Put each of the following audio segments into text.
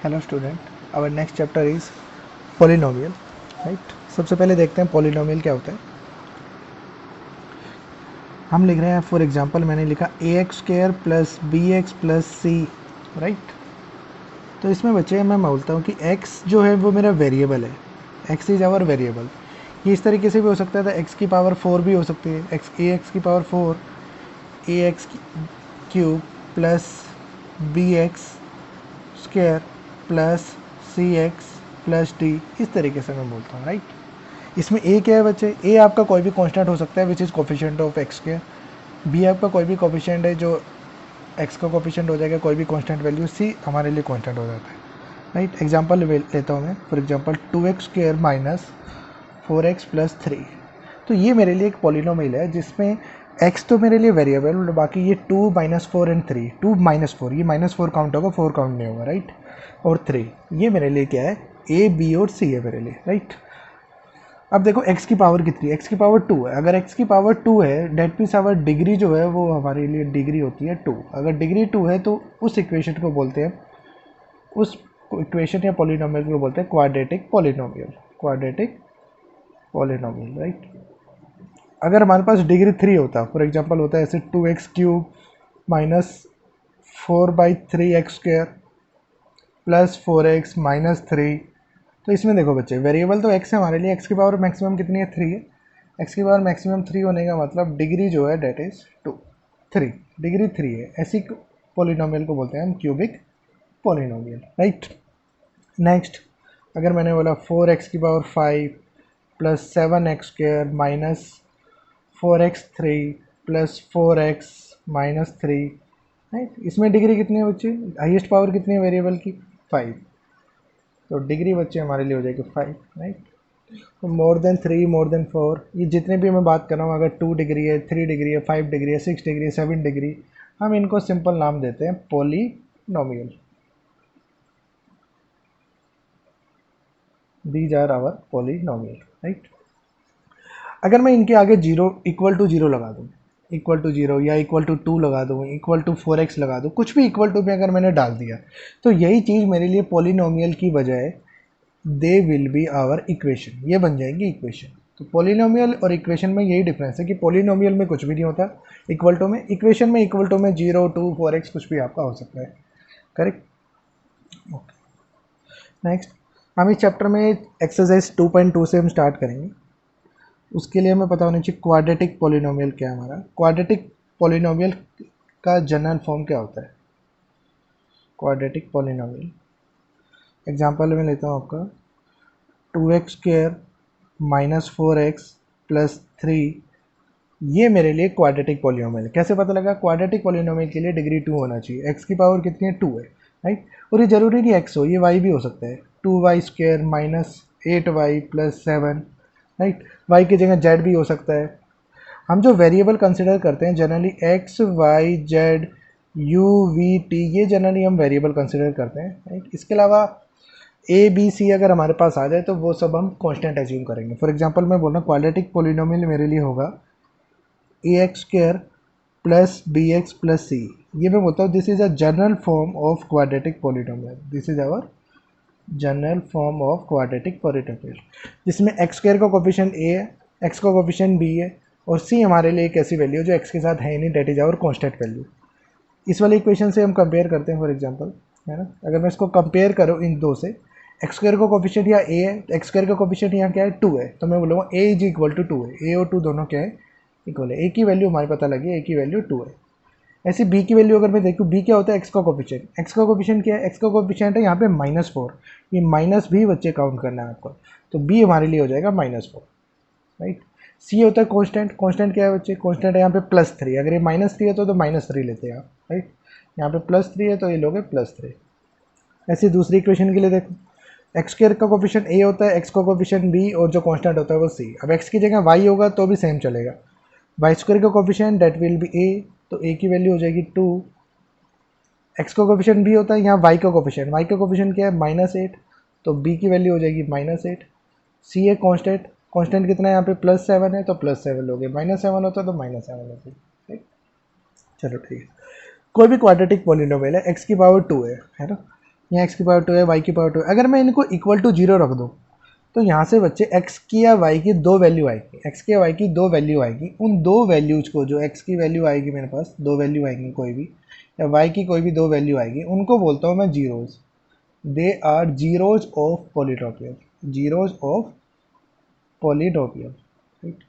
Hello student, our next chapter is polynomial, right. सबसे पहले देखते हैं पॉलिनोमियल क्या होता है। हम लिख रहे हैं, फॉर एग्जांपल मैंने लिखा a x square plus b x plus c, right. तो इसमें बच्चे मैं बोलता हूँ कि x जो है वो मेरा वेरिएबल है, x इज आवर वेरिएबल। ये इस तरीके से भी हो सकता था, x की पावर 4 भी हो सकती है, एक्स की power 4 a x cube plus b x square plus c x plus d, इस तरीके से मैं बोलता हूँ, राइट। इसमें ए क्या है बच्चे, ए आपका कोई भी कांस्टेंट हो सकता है which is coefficient of X square, B आपका कोई भी कोफिशिएंट है जो एक्स का कोफिशिएंट हो जाएगा कोई भी कांस्टेंट वैल्यू, सी हमारे लिए कांस्टेंट हो जाता है, राइट। एग्जांपल लेता हूँ मैं, for example 2x square minus 4x plus 3। तो ये मेरे लिए एक पॉलिनोमियल है जिसमें x तो मेरे लिए वेरिएबल और बाकी ये 2 माइनस 4 एंड 3, 2 माइनस 4, ये माइनस 4 काउंट होगा, 4 काउंट नहीं होगा, राइट। और 3, ये मेरे लिए क्या है, a b और c है मेरे लिए, राइट। अब देखो x की पावर कितनी है, x की पावर 2 है। अगर x की पावर 2 है डेट मीन्स आवर डिग्री जो है वो हमारे लिए डिग्री होती है 2। अगर डिग्री 2 है तो उस इक्वेशन को बोलते हैं, उस इक्वेशन या पॉलिनोमियल को बोलते हैं quadratic polynomial, quadratic polynomial, right. अगर हमारे पास डिग्री 3 होता, फॉर एग्जांपल होता है ऐसे 2x cube minus 4/3x square plus 4x minus 3। तो इसमें देखो बच्चे, वेरिएबल तो x है हमारे लिए, x की पावर मैक्सिमम कितनी है, 3 है। x की पावर मैक्सिमम 3 होने का मतलब डिग्री जो है डेट इज 2, 3, डिग्री 3 है। ऐसी पॉलिनोमियल को बोलते हैं हम क्यूबिक पॉलिनोमियल, राइट। नेक्स्ट, अगर मैंने बोला 4x की power 5 plus 7x square minus 4x3 plus 4x minus 3, right. इसमें डिग्री कितनी है बच्चे, हाईएस्ट पावर कितनी है वेरिएबल की, 5। तो डिग्री बच्चे हमारे लिए हो जाएगी 5, राइट। तो मोर देन 3, मोर देन 4, ये जितने भी मैं बात कर रहा हूँ, अगर 2 डिग्री है, 3 डिग्री है, 5 डिग्री है, 6 डिग्री है, 7 डिग्री, हम इनको सिंपल नाम देते हैं polynomial. These are our polynomial, right. अगर मैं इनके आगे जीरो इक्वल टू जीरो लगा दूँ, इक्वल टू जीरो या इक्वल टू 2 लगा दूँ, इक्वल टू 4x लगा दूँ, कुछ भी इक्वल टू में अगर मैंने डाल दिया तो यही चीज़ मेरे लिए पॉलिनोमियल की बजाय they will be our equation, ये बन जाएगी इक्वेशन। तो पॉलिनोमियल और इक्वेशन में यही डिफरेंस है कि पॉलिनोमियल में कुछ भी नहीं होता इक्वल टू में, इक्वेशन में इक्वल टू में 0, 2, 4x कुछ भी आपका हो सकता है, करेक्ट। नेक्स्ट, हम इस चैप्टर में एक्सरसाइज 2.2 से हम स्टार्ट करेंगे। उसके लिए हमें पता होना चाहिए क्वाड्रेटिक पॉलिनोमियल क्या है हमारा। क्वाड्रेटिक पॉलिनोमियल का जनरल फॉर्म क्या होता है, क्वाड्रेटिक पॉलिनोमियल। एग्जांपल में लेता हूँ आपका 2x square minus 4x plus 3, ये मेरे लिए क्वाड्रेटिक पॉलिनोमियल। कैसे पता लगा, क्वाड्रेटिक पॉलिनोमियल के लिए डिग्री 2 होना चाहिए, x की पावर कितनी है, 2 है, राइट। और ये जरूरी नहीं x हो, ये y भी हो सकता है, 2y square minus 8y plus 7, right. y की जगह z भी हो सकता है। हम जो वेरिएबल कंसिडर करते हैं generally x, y, z, u, v, t, ये जनरली हम वेरिएबल कंसिडर करते हैं, राइट। इसके अलावा ए बी सी अगर हमारे पास आ जाए तो वो सब हम कांस्टेंट एज्यूम करेंगे। फॉर एग्जांपल मैं बोल रहा हूँ क्वाड्रेटिक पॉलिनोमियल मेरे लिए होगा a x square plus b x plus c. ये मैं बोलता हूँ this is a general form of quadratic polynomial, this is our general form of quadratic polynomial, जिसमें एक्स स्क्वायर का कोफिशिएंट ए है, एक्स का कोफिशिएंट बी है और सी हमारे लिए एक ऐसी वैल्यू जो एक्स के साथ है नहीं, that is our constant value. इस वाले इक्वेशन से हम कंपेयर करते हैं, फॉर एग्जांपल, है ना। अगर मैं इसको कंपेयर करूँ इन दो से, एक्स स्क्वायर का कोफिशिएंट यहाँ ए है, एक्स स्क्वायर का कोफिशिएंट यहाँ क्या है, 2 है, तो मैं बोलूँगा ए इज इक्वल टू 2 है, ए और 2 दोनों क्या है, इक्वल है। ए की वैल्यू हमारे पता लगी, ए की वैल्यू 2 है। ऐसे बी की वैल्यू अगर मैं देखूँ, बी क्या होता है, एक्स का कोफिशिएंट, एक्स का कोफिशिएंट क्या है, एक्स का कोफिशिएंट है यहाँ पे -4, ये माइनस भी बच्चे काउंट करना है आपको, तो बी हमारे लिए हो जाएगा -4, राइट। सी होता है कांस्टेंट, कांस्टेंट क्या है बच्चे, कांस्टेंट है यहाँ पे +3, अगर ये -3 है तो -3 लेते हैं आप, राइट। यहाँ पे +3 है तो ये लोगे +3। ऐसे दूसरी इक्वेशन के लिए देखो, एक्स स्क्वायर का कोफिशिएंट ए होता है, एक्स का कोफिशिएंट बी और जो कांस्टेंट होता है वो सी। अब एक्स की जगह वाई होगा तो भी सेम चलेगा, वाई स्क्वायर का कोफिशिएंट डेट विल बी ए, तो ए की वैल्यू हो जाएगी 2। एक्स का कोफिशिएंट बी होता है, यहाँ वाई का कोफिशिएंट, वाई का कोफिशिएंट क्या है, -8, तो बी की वैल्यू हो जाएगी -8। सी है कांस्टेंट, कांस्टेंट कितना है यहाँ पे +7 है तो +7 लोगे, -7 होता है तो -7 होते, ठीक। चलो ठीक है, कोई भी क्वाड्रेटिक पॉलिनोमियल है, एक्स की पावर 2 है ना। यहाँ x की पावर 2 है, y की पावर 2 है। अगर मैं इनको इक्वल टू 0 रख दूँ तो यहाँ से बच्चे x की या y की दो वैल्यू आएगी, x की या y की दो वैल्यू आएगी। उन दो वैल्यूज को, जो x की वैल्यू आएगी मेरे पास दो वैल्यू आएंगी कोई भी, या y की कोई भी दो वैल्यू आएगी, उनको बोलता हूँ मैं zeros. They are zeros of polynomial, zeros of polynomial, right.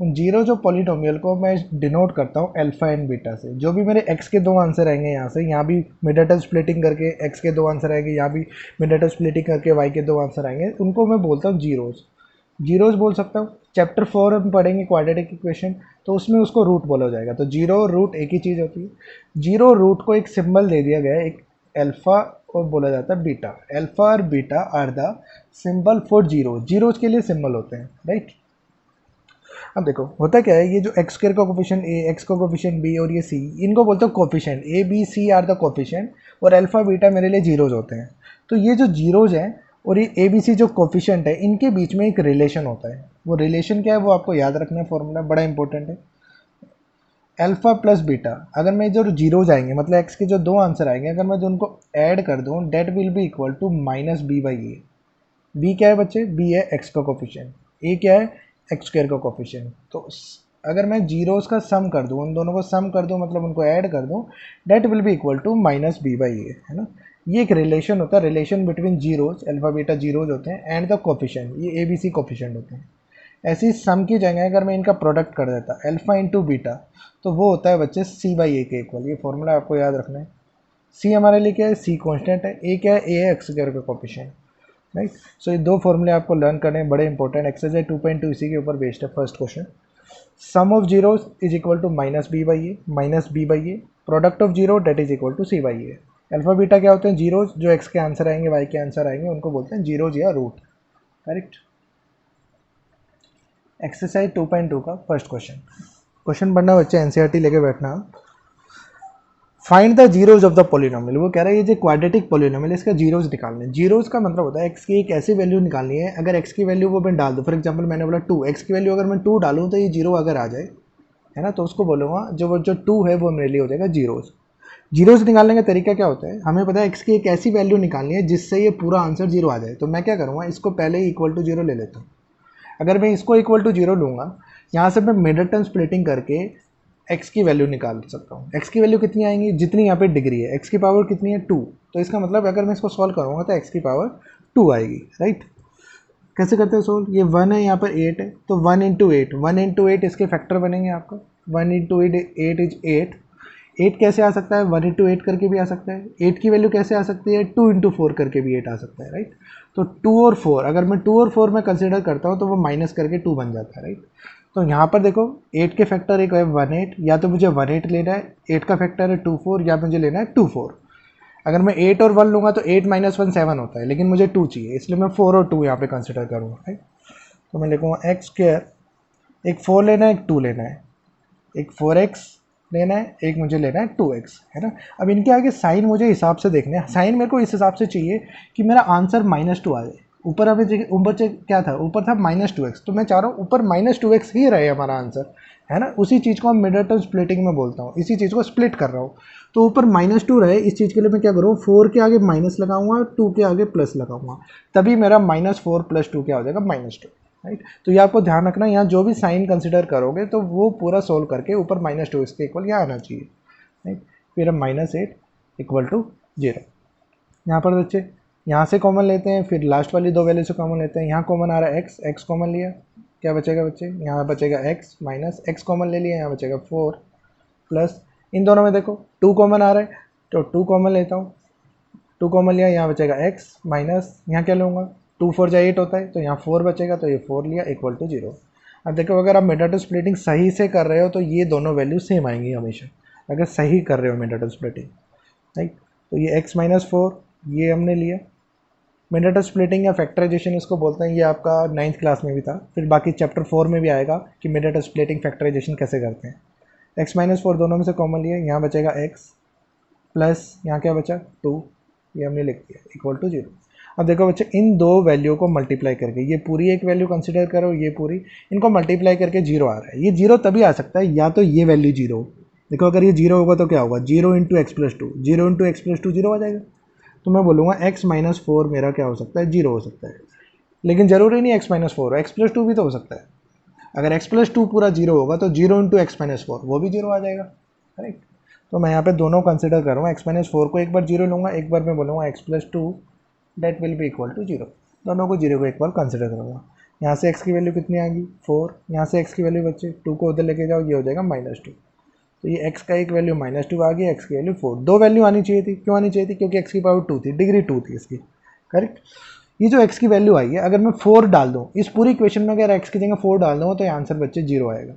उन जीरोज ऑफ पॉलीनोमियल को मैं डिनोट करता हूँ अल्फा एंड बीटा से। जो भी मेरे x के दो आंसर आएंगे यहाँ से, यहाँ भी मिड टर्म स्प्लिटिंग करके x के दो आंसर आएंगे, यहाँ भी मिड टर्म स्प्लिटिंग करके y के दो आंसर आएंगे, उनको मैं बोलता हूँ जीरोज। जीरोज बोल सकता हूँ। चैप्टर 4 हम पढ़ेंगे क्वाड्रेटिक इक्वेशन, तो उसमें उसको रूट बोला जाएगा। तो जीरो रूट एक ही चीज़ होती है। जीरो रूट को एक सिंबल दे दिया गया है, एक अल्फा, और बोला जाता है बीटा। अल्फा और beta are the symbol for zero, zeros के लिए सिंबल होते हैं, राइट। अब देखो होता क्या है, ये जो एक्स स्क्वायर का कोफिशिएंट ए, एक्स का कोफिशिएंट बी और ये सी, इनको बोलते हैं coefficient. A B C are the coefficient, और अल्फा बीटा मेरे लिए जीरोज होते हैं। तो ये जो जीरोज हैं और ये ए बी सी जो कोफिशिएंट है, इनके बीच में एक रिलेशन होता है। वो रिलेशन क्या है वो आपको याद रखना है, फॉर्मूला बड़ा इंपॉर्टेंट है। अल्फा प्लस बीटा, अगर मैं जो जीरोज आएंगे मतलब एक्स के जो दो आंसर आएंगे, अगर मैं जो उनको ऐड कर दूँ, that will be equal to minus B by A. B क्या है बच्चे, बी है एक्स का कोफिशिएंट, ए क्या है एक्स स्क्वायर का कोफिशिएंट। तो अगर मैं जीरोस का सम कर दूँ, उन दोनों को सम कर दूँ मतलब उनको ऐड कर दूँ, that will be equal to minus B by a, है ना। ये एक रिलेशन होता है, relation between zeros, alpha beta zeros होते हैं, एंड द कोफिशिएंट, ये ए बी सी कोफिशिएंट होते हैं। ऐसी सम की जगह अगर मैं इनका प्रोडक्ट कर देता अल्फा इंटू बीटा, तो वो होता है बच्चे सी बाई ए के इक्वल। ये फॉर्मूला आपको याद रखना है। सी हमारे लिए क्या है, सी कॉन्स्टेंट है, ए क्या है, ए है एक्स स्क्वायर का कोफिशिएंट, राइट। सो ये दो फॉर्मूले आपको लर्न करने हैं, बड़े इंपॉर्टेंट। एक्सरसाइज 2.2 इसी के ऊपर बेस्ड है। First question, sum of zeros is equal to minus B by A, minus B by A, product of zero that is equal to C by A. Alpha beta क्या होते हैं, zeros, जो x के answer आएंगे Y के answer आएंगे, उनको बोलते हैं जीरोज या रूट, करेक्ट। एक्सरसाइज 2.2 का फर्स्ट क्वेश्चन, क्वेश्चन पढ़ना बच्चे एनसीईआरटी लेके बैठना। Find the zeros of the polynomial, वो कह रहा है ये जो क्वाड्रेटिक पॉलिनोमियल इसका जीरोज निकालने। जीरोज का मतलब होता है एक्स की एक ऐसी वैल्यू निकालनी है, अगर एक्स की वैल्यू वो मैं डाल दूँ, फॉर एग्जांपल मैंने बोला 2, एक्स की वैल्यू अगर मैं 2 डालूँ तो ये जीरो अगर आ जाए, है ना, तो उसको बोलूँगा जो 2 है वो मेरे लिए हो जाएगा जीरोज। जीरोज निकालने का तरीका क्या होता है, हमें पता है एक्स की एक ऐसी वैल्यू निकालनी है जिससे ये पूरा आंसर जीरो आ जाए। तो मैं क्या करूँगा, इसको पहले ही इक्वल टू जीरो ले लेता हूँ। अगर मैं इसको इक्वल टू जीरो लूँगा, यहाँ से मैं मिड टर्म स्प्लिटिंग करके x की वैल्यू निकाल सकता हूँ। x की वैल्यू कितनी आएंगी, जितनी यहाँ पे डिग्री है, x की पावर कितनी है 2, तो इसका मतलब अगर मैं इसको सॉल्व करूँगा तो x की पावर 2 आएगी, राइट। कैसे करते हैं सोल्व, ये 1 है, यहाँ पर 8 है, तो 1 इंटू 8, 1 इंटू 8 इसके फैक्टर बनेंगे आपका। 1 इंटू 8 इज 8। 8 कैसे आ सकता है, 1 इंटू 8 करके भी आ सकता है। 8 की वैल्यू कैसे आ सकती है, 2 इंटू 4 करके भी 8 आ सकता है, राइट। तो 2 और 4, अगर मैं 2 और 4 में कंसिडर करता हूँ तो वो माइनस करके 2 बन जाता है, राइट। तो यहाँ पर देखो 8 के फैक्टर एक है 18, या तो मुझे 18 लेना है, 8 का फैक्टर है 24, या मुझे लेना है 24। अगर मैं 8 और 1 लूँगा तो 8 माइनस 1 7 होता है, लेकिन मुझे 2 चाहिए, इसलिए मैं 4 और 2 यहाँ पे कंसिडर करूँगा, राइट। तो मैं लिखूँगा एक्स स्क्वायर, एक 4 लेना है, एक 2 लेना है, एक 4x लेना है, एक मुझे लेना है 2x, है ना। अब इनके आगे साइन मुझे हिसाब से देखने हैं, साइन मेरे को इस हिसाब से चाहिए कि मेरा आंसर -2 आ जाए। ऊपर हमें ऊपर से क्या था, ऊपर था -2x, तो मैं चाह रहा हूँ ऊपर -2x ही रहे हमारा आंसर, है ना। उसी चीज़ को हम मिड टर्म स्प्लिटिंग में बोलता हूँ, इसी चीज़ को स्प्लिट कर रहा हूँ। तो ऊपर -2 रहे, इस चीज़ के लिए मैं क्या करूँ, 4 के आगे माइनस लगाऊंगा, 2 के आगे प्लस लगाऊंगा, तभी मेरा -4 + 2 क्या हो जाएगा, -2, राइट। तो ये आपको ध्यान रखना, यहाँ जो भी साइन कंसिडर करोगे तो वो पूरा सोल्व करके ऊपर -2 इसके इक्वल यहाँ आना चाहिए, राइट। फिर हम -8 = 0। यहाँ पर बच्चे यहाँ से कॉमन लेते हैं, फिर लास्ट वाली दो वैल्यू से कॉमन लेते हैं। यहाँ कॉमन आ रहा है x कॉमन लिया, क्या बचेगा बच्चे, यहाँ बचेगा x माइनस x कॉमन ले लिया, यहाँ बचेगा 4 प्लस, इन दोनों में देखो 2 कॉमन आ रहा है तो 2 कॉमन लेता हूँ, 2 कॉमन लिया, यहाँ बचेगा x माइनस, यहाँ क्या लूँगा, 2 4 जा 8 होता है, तो यहाँ 4 बचेगा, तो ये 4 लिया, = 0। अब देखो अगर आप मिड टर्म स्प्लिटिंग सही से कर रहे हो तो ये दोनों वैल्यू सेम आएंगी हमेशा, अगर सही कर रहे हो मिड टर्म स्प्लिटिंग, राइट। तो ये x - 4 ये हमने लिया। मिड टर्म स्प्लिटिंग या फैक्टराइजेशन इसको बोलते हैं, ये आपका 9th क्लास में भी था, फिर बाकी चैप्टर 4 में भी आएगा कि मिड टर्म स्प्लिटिंग फैक्टराइजेशन कैसे करते हैं। x - 4 दोनों में से कॉमन लिया, यहाँ बचेगा x प्लस यहाँ क्या बचा 2, ये हमने लिख दिया, = 0। अब देखो बच्चे इन दो वैल्यू को मल्टीप्लाई करके, ये पूरी एक वैल्यू कंसिडर करो, ये पूरी, इनको मल्टीप्लाई करके 0 आ रहा है। ये 0 तभी आ सकता है या तो ये वैल्यू 0, देखो अगर ये 0 होगा तो क्या होगा, 0 × x + 2, 0 × x + 2 0 आ जाएगा, तो मैं बोलूँगा x माइनस 4 मेरा क्या हो सकता है, 0 हो सकता है। लेकिन ज़रूरी नहीं x माइनस 4 हो, x प्लस 2 भी तो हो सकता है। अगर x प्लस 2 पूरा 0 होगा तो 0 इंटू एक्स माइनस 4 वो भी 0 आ जाएगा, करेक्ट। तो मैं यहाँ पे दोनों कंसिडर कर रहा हूँ, x माइनस 4 को एक बार 0 लूँगा, एक बार मैं बोलूँगा x plus 2 that will be equal to 0। दोनों को 0 को एक बार कंसिडर करूँगा। यहाँ से x की वैल्यू कितनी आ गई, 4। यहाँ से x की वैल्यू बच्चे 2 को उधर लेके जाओ, ये हो जाएगा -2। तो ये x का एक वैल्यू -2 आ गई, x की वैल्यू 4। दो वैल्यू आनी चाहिए थी, क्यों आनी चाहिए थी, क्योंकि x की पावर 2 थी, डिग्री 2 थी इसकी, करेक्ट। ये जो x की वैल्यू आई है, अगर मैं 4 डाल दूँ इस पूरी इक्वेशन में, अगर x की जगह 4 डाल दूँ तो ये आंसर बच्चे 0 आएगा।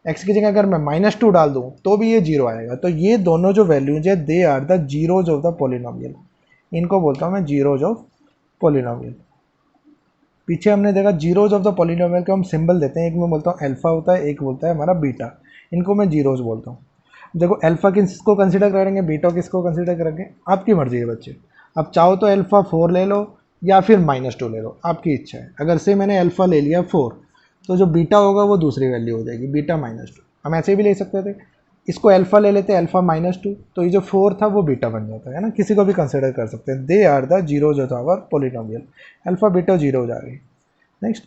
x की जगह अगर मैं -2 डाल दूँ तो भी ये 0 आएगा। तो ये दोनों जो वैल्यूज है they are the zeros of the polynomial, इनको बोलता हूँ मैं जीरोज ऑफ पॉलिनोमियल। पीछे हमने देखा जीरोज ऑफ द पॉलिनोमियल को हम सिंबल देते हैं, एक में बोलता हूँ अल्फा होता है, एक बोलता है हमारा बीटा, इनको मैं जीरोज बोलता हूँ। देखो अल्फा किसको कंसिडर करेंगे, बीटा किसको कंसिडर करेंगे, आपकी मर्जी है बच्चे। अब चाहो तो अल्फा 4 ले लो या फिर -2 ले लो, आपकी इच्छा है। अगर से मैंने अल्फा ले लिया 4, तो जो बीटा होगा वो दूसरी वैल्यू हो जाएगी, बीटा -2। हम ऐसे भी ले सकते थे, इसको अल्फा ले लेते अल्फा -2, तो ये जो 4 था वो बीटा बन जाता है ना, किसी को भी कंसिडर कर सकते हैं। They are the zeros of our polynomial, alpha beta zero आ गई। नेक्स्ट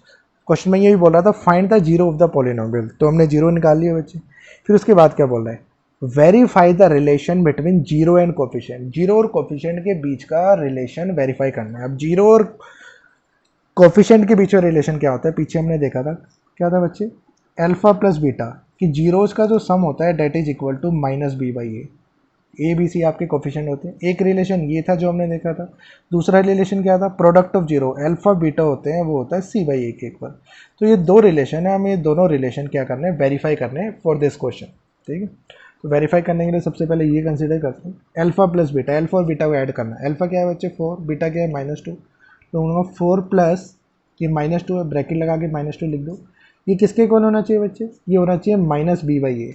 क्वेश्चन में ये भी बोल रहा था find the zero of the polynomial, तो हमने जीरो निकाल लिया बच्चे। फिर उसके बाद क्या बोल रहा है, verify the relation between zero and coefficient, zero और कोफिशिएंट के बीच का रिलेशन वेरीफाई करना है। अब जीरो और कोफिशिएंट के बीच में रिलेशन क्या होता है, पीछे हमने देखा था, क्या था बच्चे, अल्फा प्लस बीटा कि जीरोज का जो सम होता है that is equal to -b/a। A B C आपके कोफिशिएंट होते हैं। एक रिलेशन ये था जो हमने देखा था। दूसरा रिलेशन क्या था, product of zero alpha beta होते हैं, वो होता है c/a के इक्वल। तो ये दो रिलेशन है, हमें दोनों रिलेशन क्या करने हैं, वेरीफाई करने हैं फॉर दिस क्वेश्चन, ठीक है। तो वेरीफाई करने के लिए सबसे पहले ये कंसिडर करते हैं, अल्फा प्लस बीटा, अल्फा और बीटा को ऐड करना है। अल्फा क्या है बच्चे 4, बीटा क्या है -2, तो उनका 4 प्लस ये -2 है, ब्रैकेट लगा के -2 लिख दो। ये किसके इक्वल होना चाहिए बच्चे, ये होना चाहिए -b/a।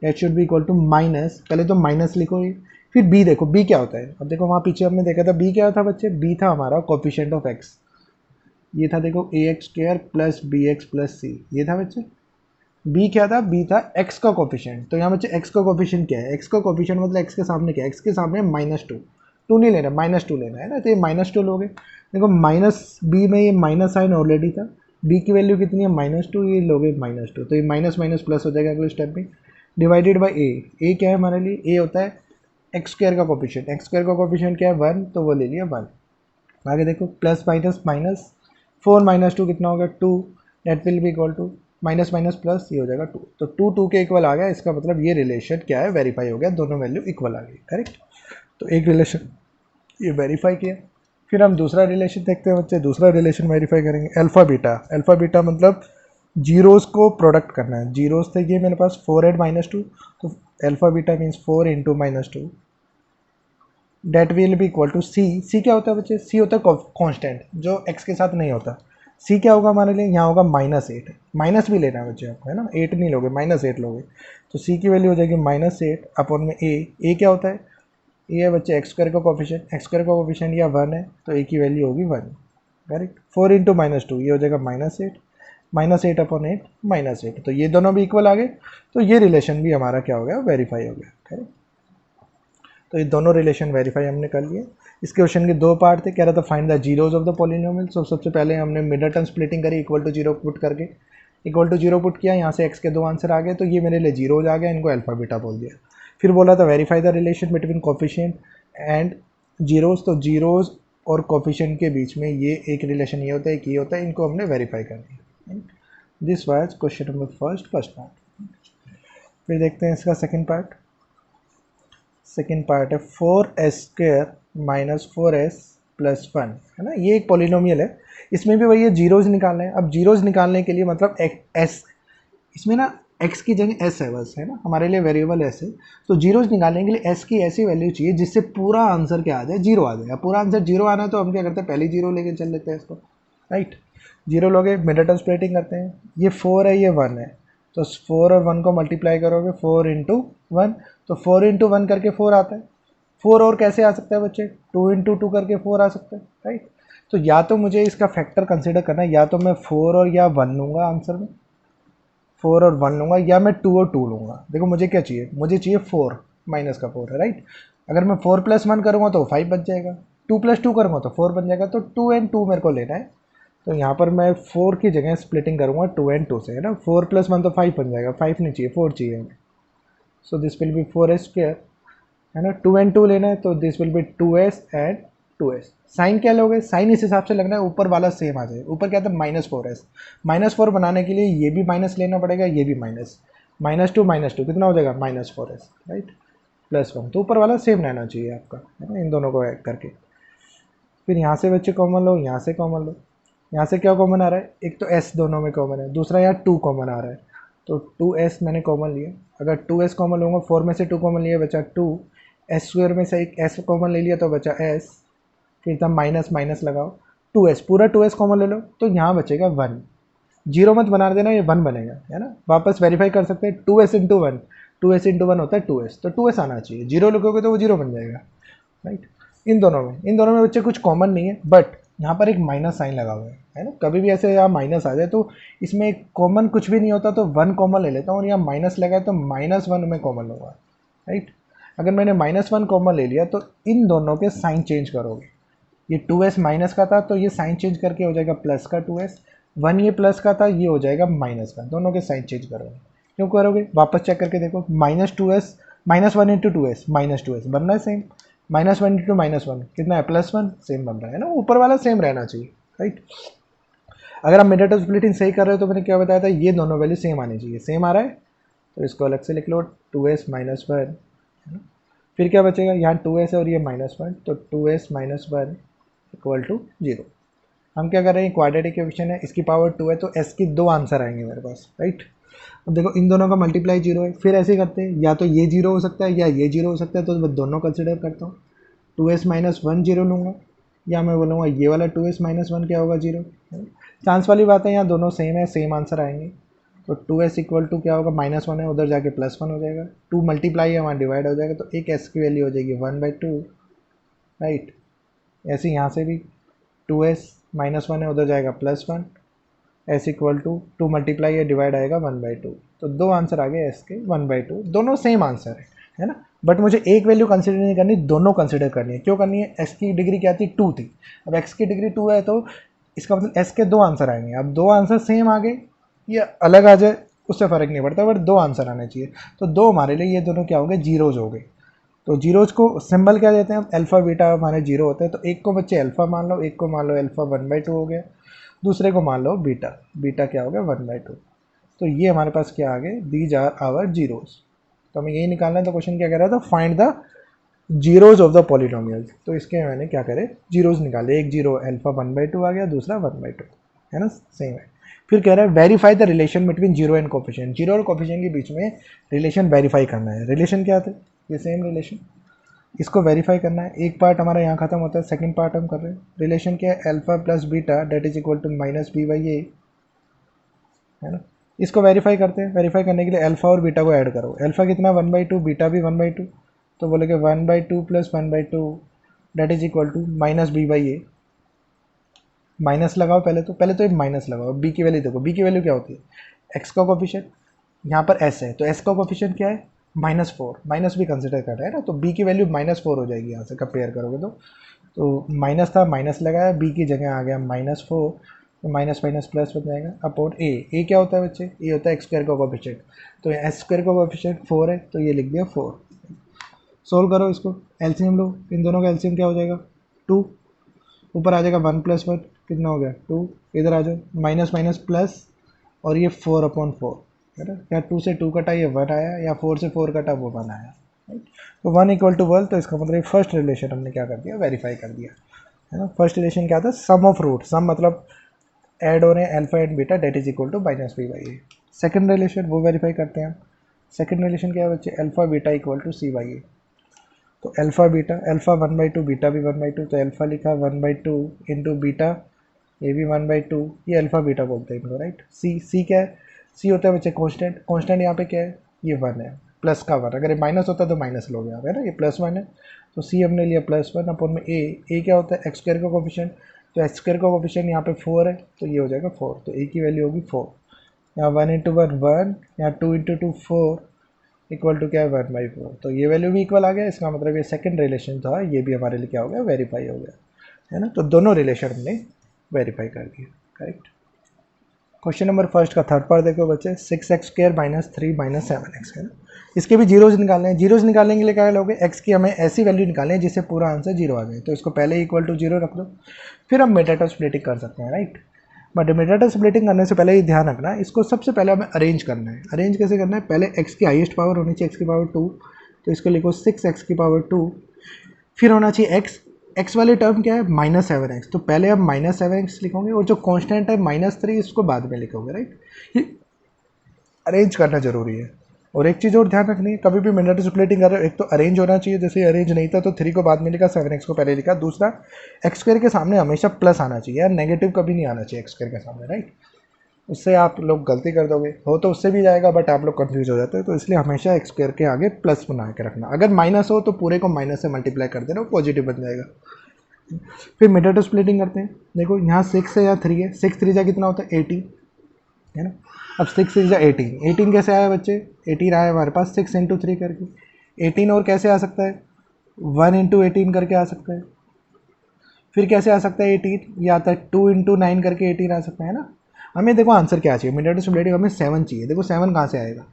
H should be equal to minus, पहले तो माइनस लिखो ये, फिर बी देखो, बी क्या होता है। अब देखो वहाँ पीछे हमने देखा था बी क्या था बच्चे, बी था हमारा कोफिशिएंट ऑफ एक्स। ये था देखो ax² plus bx plus c, ये था बच्चे। बी क्या था, बी था एक्स का कोफिशिएंट। तो यहाँ बच्चे एक्स का कोफिशिएंट क्या है, एक्स का कोफिशिएंट मतलब एक्स के सामने क्या है, एक्स के सामने -2, 2 नहीं लेना, -2 लेना है ना, तो ये -2 लोगे। देखो माइनस बी में ये माइनस साइन ऑलरेडी था, बी की वैल्यू कितनी है -2, ये लोगे -2, तो ये माइनस माइनस प्लस हो जाएगा अगले स्टेप में, डिवाइडेड बाई ए क्या है हमारे लिए, ए होता है x² का कोफिशिएंट, x² का कोफिशिएंट क्या है 1, तो वो ले लिया 1। आगे देखो प्लस माइनस माइनस, 4 -2 कितना होगा 2, that will be equal to minus minus plus, ये हो जाएगा 2, तो 2 के इक्वल आ गया। इसका मतलब ये रिलेशन क्या है, वेरीफाई हो गया, दोनों वैल्यू इक्वल आ गई, करेक्ट। तो एक रिलेशन ये वेरीफाई किया। फिर हम दूसरा रिलेशन देखते हैं बच्चे, दूसरा रिलेशन वेरीफाई करेंगे, अल्फा बीटा। अल्फा बीटा मतलब जीरोज़ को प्रोडक्ट करना है। जीरोज़ थे ये मेरे पास 4 एंड -2, तो alpha beta means 4 into -2, that will be equal to C. C क्या होता है बच्चे, सी होता है कांस्टेंट जो एक्स के साथ नहीं होता। सी क्या होगा हमारे लिए, यहाँ होगा -8, माइनस भी लेना है बच्चे आपको, है ना, 8 नहीं लोगे, -8 लोगे। तो सी की वैल्यू हो जाएगी -8 अपॉन में ए क्या होता है, ए है बच्चे x² का कोफिशिएंट, x² का कोफिशिएंट या 1 है, तो ए की वैल्यू होगी 1, करेक्ट। 4 इंटू -2 ये हो जाएगा -8 अपॉन 8 -8, तो ये दोनों भी इक्वल आ गए। तो ये रिलेशन भी हमारा क्या हो गया, वेरीफाई हो गया, करेक्ट। तो ये दोनों रिलेशन वेरीफाई हमने कर लिए। इस क्वेश्चन के दो पार्ट थे, कह रहा था find the zeros of the polynomial. So सबसे पहले हमने मिडल टर्म स्प्लिटिंग करी, इक्वल टू 0 पुट करके, इक्वल टू 0 पुट किया, यहाँ से x के दो आंसर आ गए, तो ये मेरे लिए जीरोज आ गया, इनको अल्फा बीटा बोल दिया। फिर बोला था verify the relation between coefficient and zeros, तो जीरोज और कोफिशिएंट के बीच में ये एक रिलेशन ये होता है, एक ये होता है, इनको हमने वेरीफाई करनी है। This was question number first part. फिर देखते हैं इसका सेकंड पार्ट। सेकेंड पार्ट है 4s² माइनस 4s प्लस 1, है ना, ये एक पॉलिनोमियल है। इसमें भी वही है, जीरोज निकालना है। अब जीरोज निकालने के लिए मतलब एस, इसमें ना x की जगह s है बस, है ना, हमारे लिए वेरिएबल s है। तो जीरोज निकालने के लिए s की ऐसी वैल्यू चाहिए जिससे पूरा आंसर क्या आ जाए, जीरो आ जाए। पूरा आंसर जीरो आना है तो हम क्या करते हैं, पहले जीरो लेके चल लेते हैं इसको, राइट। जीरो लोगे, मिडल टर्म स्प्लिटिंग करते हैं, ये 4 है, ये 1 है, तो 4 और 1 को मल्टीप्लाई करोगे, 4 इंटू 1, तो 4 इंटू 1 करके 4 आता है। 4 और कैसे आ सकता है बच्चे, 2 इंटू 2 करके 4 आ सकता है, राइट। तो या तो मुझे इसका फैक्टर कंसिडर करना है, या तो मैं 4 और या 1 लूँगा आंसर में, 4 और 1 लूँगा, या मैं 2 और 2 लूँगा। देखो मुझे क्या चाहिए, मुझे चाहिए 4 माइनस का 4 है, राइट। अगर मैं 4 प्लस 1 करूँगा तो 5 बच जाएगा, 2 + 2 करूँगा तो 4 बन जाएगा, तो 2 and 2 मेरे को लेना है। तो यहाँ पर मैं 4 की जगह स्प्लिटिंग करूँगा 2 and 2 से, है ना। 4 + 1 तो 5 बन जाएगा, 5 नहीं चाहिए, 4 चाहिए हमें। So this will B 4s², है ना। 2 and 2 लेना है तो this will be 2s and 2s। Sign क्या लोगे, साइन इस हिसाब से लगना है ऊपर वाला सेम आ जाए। ऊपर क्या था -4s, -4 बनाने के लिए ये भी माइनस लेना पड़ेगा, ये भी माइनस, -2 कितना हो जाएगा -4s, राइट, +1। तो ऊपर वाला सेम रहना चाहिए आपका, है ना, इन दोनों को ऐड करके। फिर यहाँ से बच्चे कॉमन लो, यहाँ से कॉमन लो। यहाँ से क्या कॉमन आ रहा है, एक तो s दोनों में कॉमन है, दूसरा यहाँ 2 कॉमन आ रहा है, तो 2s मैंने कॉमन लिया। अगर 2s कॉमन लूँगा, 4 में से 2 कॉमन लिया बचा 2, s² में से एक s कॉमन ले लिया तो बचा s, फिर तब माइनस माइनस लगाओ, 2s, पूरा 2s कॉमन ले लो तो यहाँ बचेगा 1। जीरो मत बना देना, ये 1 बनेगा, है ना। वापस वेरीफाई कर सकते हैं, 2s × 1, 2s × 1 होता है 2s, तो 2s आना चाहिए। जीरो लिखोगे तो वो जीरो बन जाएगा, राइट। इन दोनों में बच्चे कुछ कॉमन नहीं है, बट यहाँ पर एक माइनस साइन लगा हुआ है ना। कभी भी ऐसे यहाँ माइनस आ जाए तो इसमें एक कॉमन कुछ भी नहीं होता, तो 1 कॉमन ले लेता हूँ, और यहाँ माइनस लगा है तो -1 में कॉमन लूँगा, राइट। अगर मैंने -1 कॉमन ले लिया तो इन दोनों के साइन चेंज करोगे। ये 2s माइनस का था तो ये साइन चेंज करके हो जाएगा प्लस का 2s, 1 ये प्लस का था, ये हो जाएगा माइनस का। दोनों के साइन चेंज करोगे, क्यों करोगे, वापस चेक करके देखो, -2s, -1 × 2s, -2s बन रहा है सेम, -1 × -1 कितना है +1, सेम बन रहा है ना, ऊपर वाला सेम रहना चाहिए, राइट। अगर आप मिड टर्म स्प्लिटिंग सही कर रहे हो तो मैंने क्या बताया था, ये दोनों वैल्यू सेम आनी चाहिए। सेम आ रहा है तो इसको अलग से लिख लो, 2s - 1, है ना। फिर क्या बचेगा, यहाँ 2s है और ये -1, तो 2s - 1 = 0। हम क्या कर रहे हैं, क्वाड्रेटिक इक्वेशन है, इसकी पावर 2 है, तो s की 2 आंसर आएंगे मेरे पास, राइट। अब देखो इन दोनों का मल्टीप्लाई 0 है, फिर ऐसे ही करते हैं, या तो ये 0 हो सकता है या ये 0 हो सकता है, तो मैं दोनों कंसिडर करता हूँ। 2s - 1 0 लूँगा, या मैं बोलूँगा ये वाला 2s - 1 क्या होगा 0। चांस वाली बात है, यहाँ दोनों सेम है, सेम आंसर आएंगे। तो 2s = क्या होगा, -1 है, उधर जाके +1 हो जाएगा, 2 मल्टीप्लाई है वहाँ डिवाइड हो जाएगा, तो एक s की वैल्यू हो जाएगी 1/2, राइट। ऐसे यहाँ से भी 2s - 1 है, उधर जाएगा +1, s = 2 मल्टीप्लाई है डिवाइड आएगा 1/2, तो 2 आंसर आ गए s के 1/2, दोनों सेम आंसर है ना। बट मुझे एक वैल्यू कंसिडर नहीं करनी, दोनों कंसिडर करनी है। क्यों करनी है, s की डिग्री क्या थी, 2 थी, अब x की डिग्री 2 है, तो इसका मतलब s के 2 आंसर आएंगे। अब 2 आंसर सेम आ गए या अलग आ जाए उससे फ़र्क नहीं पड़ता, बट 2 आंसर आने चाहिए। तो 2 हमारे लिए ये दोनों क्या हो गए, जीरोज़ हो गए। तो जीरोज़ को सिंबल क्या देते हैं हम, अल्फ़ा बीटा हमारे जीरो होते हैं, तो एक को बच्चे अल्फ़ा मान लो, एक को मान लो अल्फ़ा 1/2 हो गया, दूसरे को मान लो बीटा, बीटा क्या हो गया 1/2। तो ये हमारे पास क्या आ गए, दीज आर आवर जीरोज़। तो हमें यही निकालना है। तो क्वेश्चन क्या कह रहा था, find the zeros of the polynomial. तो इसके मैंने क्या करे, जीरोज़ निकाले, एक जीरो अल्फ़ा 1/2 आ गया, दूसरा 1/2, है ना, सेम है। फिर कह रहा है verify the relation between zero and coefficient. Zero और कोफिशिएंट के बीच में रिलेशन वेरीफाई करना है। रिलेशन क्या था, ये सेम रिलेशन, इसको वेरीफाई करना है। एक पार्ट हमारा यहाँ खत्म होता है, सेकंड पार्ट हम कर रहे हैं। रिलेशन क्या है, alpha plus beta that is equal to -b/a, है ना। इसको वेरीफाई करते हैं। वेरीफाई करने के लिए अल्फा और बीटा को ऐड करो। अल्फा कितना 1/2, बीटा भी 1/2, तो बोलेगे 1/2 + 1/2 that is equal to -b/a। Minus लगाओ, पहले तो एक माइनस लगाओ। बी की वैल्यू देखो, बी की वैल्यू क्या होती है, एक्स का कोफिशिएंट, यहाँ पर एस है तो एस का कोफिशिएंट क्या है, -4, माइनस भी कंसिडर कर रहा है ना, तो बी की वैल्यू -4 हो जाएगी। यहाँ से कंपेयर करोगे तो माइनस था, माइनस लगाया, बी की जगह आ गया -4, तो माइनस माइनस प्लस बन जाएगा अपॉन ए क्या होता है बच्चे, ए होता है x² का कोफिशिएंट, तो s² का कोफिशिएंट 4 है, तो ये लिख दिया 4। सोल्व करो इसको, एलसीएम लो, इन दोनों का एलसीएम क्या हो जाएगा 2, ऊपर आ जाएगा 1 + 1 कितना हो गया 2, इधर आ जाओ माइनस माइनस प्लस, और ये 4/4, है ना। या 2 से 2 कटा ये 1 आया, या 4 से 4 कटा वो 1 आया, राइट। तो 1 = 1, तो इसका मतलब फर्स्ट रिलेशन हमने क्या कर दिया, वेरीफाई कर दिया, है ना। फर्स्ट रिलेशन क्या था, सम ऑफ रूट, सम मतलब ऐड हो रहे हैं alpha and beta that is equal to -b/a। Second relation वो वेरीफाई करते हैं। सेकंड रिलेशन क्या है बच्चे, alpha beta equal to c/a। तो अल्फा बीटा, अल्फा 1/2, बीटा भी 1/2, तो अल्फा लिखा 1/2 इंटू बीटा, ये भी 1/2, ये अल्फा बीटा बोलते हैं इनको, राइट। सी क्या है, सी होता है बच्चे कांस्टेंट, कांस्टेंट यहाँ पे क्या है, ये 1 है, प्लस का 1, अगर ये माइनस होता तो माइनस लोगे आप, है ना, ये +1 है, तो सी हमने लिया +1 अपॉन में ए क्या होता है x² का कोफिशिएंट, तो x² का कोफिशिएंट यहाँ पे 4 है, तो ये हो जाएगा 4, तो ए की वैल्यू होगी 4। यहाँ 1 × 1 1, यहाँ 2 × 2 4, इक्वल टू क्या है 1/4। तो ये वैल्यू भी इक्वल आ गया, इसका मतलब ये सेकंड रिलेशन था ये भी हमारे लिए क्या हो गया, वेरीफाई हो गया, है ना। तो दोनों रिलेशन हमने वेरीफाई कर दिए, करेक्ट। क्वेश्चन नंबर फर्स्ट का थर्ड पार्ट देखो बच्चे, 6x² - 3 - 7x, है ना। इसके भी जीरोज निकालने हैं। जीरोज निकालने के लिए क्या लोगे, एक्स की हमें ऐसी वैल्यू निकालनी है जिससे पूरा आंसर जीरो आ जाए। तो इसको पहले इक्वल टू जीरो रख दो, फिर हम मेटाटो स्प्लिटिंग कर सकते हैं, राइट। बट मेटाटो स्प्लिटिंग करने से पहले ये ध्यान रखना, इसको सबसे पहले हमें अरेंज करना है। अरेंज कैसे करना है, पहले एक्स की हाईएस्ट पावर होनी चाहिए, एक्स की पावर 2, तो इसको लिखो 6x की पावर 2, फिर होना चाहिए एक्स वाली टर्म क्या है -7x, तो पहले हम -7x लिखोगे और जो कांस्टेंट है -3 इसको बाद में लिखोगे, राइट। ये अरेंज करना जरूरी है। और एक चीज़ और ध्यान रखनी है, कभी भी मेटाटो स्प्लिटिंग कर रहे हो एक तो अरेंज होना चाहिए, जैसे अरेंज नहीं था तो 3 को बाद में लिखा, 7x को पहले लिखा। दूसरा x² के सामने हमेशा प्लस आना चाहिए, नेगेटिव कभी नहीं आना चाहिए x² के सामने, राइट। उससे आप लोग गलती कर दोगे, हो तो उससे भी जाएगा बट आप लोग कंफ्यूज हो जाते हैं, तो इसलिए हमेशा x² के आगे प्लस बना के रखना। अगर माइनस हो तो पूरे को माइनस से मल्टीप्लाई कर देना, पॉजिटिव बन जाएगा। फिर मेटाटो स्प्लिटिंग करते हैं, देखो यहाँ 6 है, यहाँ 3 है, 6 3 जा कितना होता है 18, है ना। अब 6 6 जा 18, 18 कैसे आया बच्चे, 18 आया हमारे पास 6 × 3 करके। 18 और कैसे आ सकता है, 1 × 18 करके आ सकता है। फिर कैसे आ सकता है 18, ये आता है 2 × 9 करके 18 आ सकता है ना। हमें देखो आंसर क्या चाहिए, मेटाटो स्प्लिटिंग हमें 7 चाहिए। देखो 7 कहाँ से आएगा,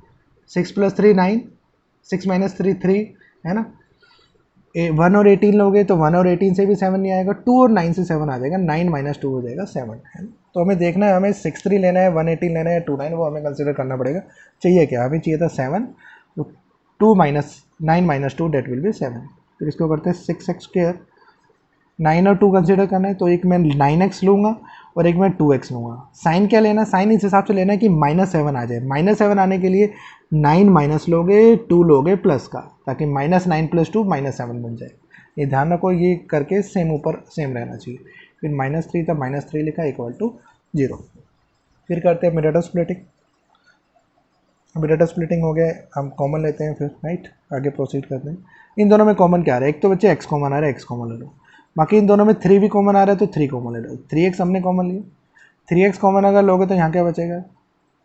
6 + 3 9, 6 - 3 3, है ना। 1 और 18 लोगे तो 1 और 18 से भी 7 नहीं आएगा, 2 और 9 से 7 आ जाएगा, 9 - 2 हो जाएगा 7, है ना। तो हमें देखना है हमें 6 3 लेना है, 118 लेना है या 2 9, वो हमें कंसिडर करना पड़ेगा। चाहिए क्या, हमें चाहिए था 7, तो 2 - 9 - 2 डेट विल बी 7। फिर इसको करते हैं 6x², 9 और 2 कंसिडर करना है, तो एक मैं 9x लूँगा और एक मैं 2x लूँगा। साइन क्या लेना, साइन इस हिसाब से लेना है कि -7 आ जाए। -7 आने के लिए 9 माइनस लोगे, 2 लोगे प्लस का, ताकि -9 + 2 -7 बन जाए। ये ध्यान रखो, ये करके सेम ऊपर सेम रहना चाहिए। फिर -3 था, -3 लिखा इक्वल टू 0। फिर करते हैं मेटाटो स्प्लिटिंग। मेटाटो स्प्लिटिंग हो गया, हम कॉमन लेते हैं फिर, राइट। आगे प्रोसीड करते हैं। इन दोनों में कॉमन क्या आ रहा है, एक तो बच्चे x कॉमन आ रहा है, x कॉमन ले लो। बाकी इन दोनों में 3 भी कॉमन आ रहा है तो 3 कॉमन ले लो। 3x हमने कॉमन लिया, 3x कॉमन अगर लोगे तो यहाँ क्या बचेगा,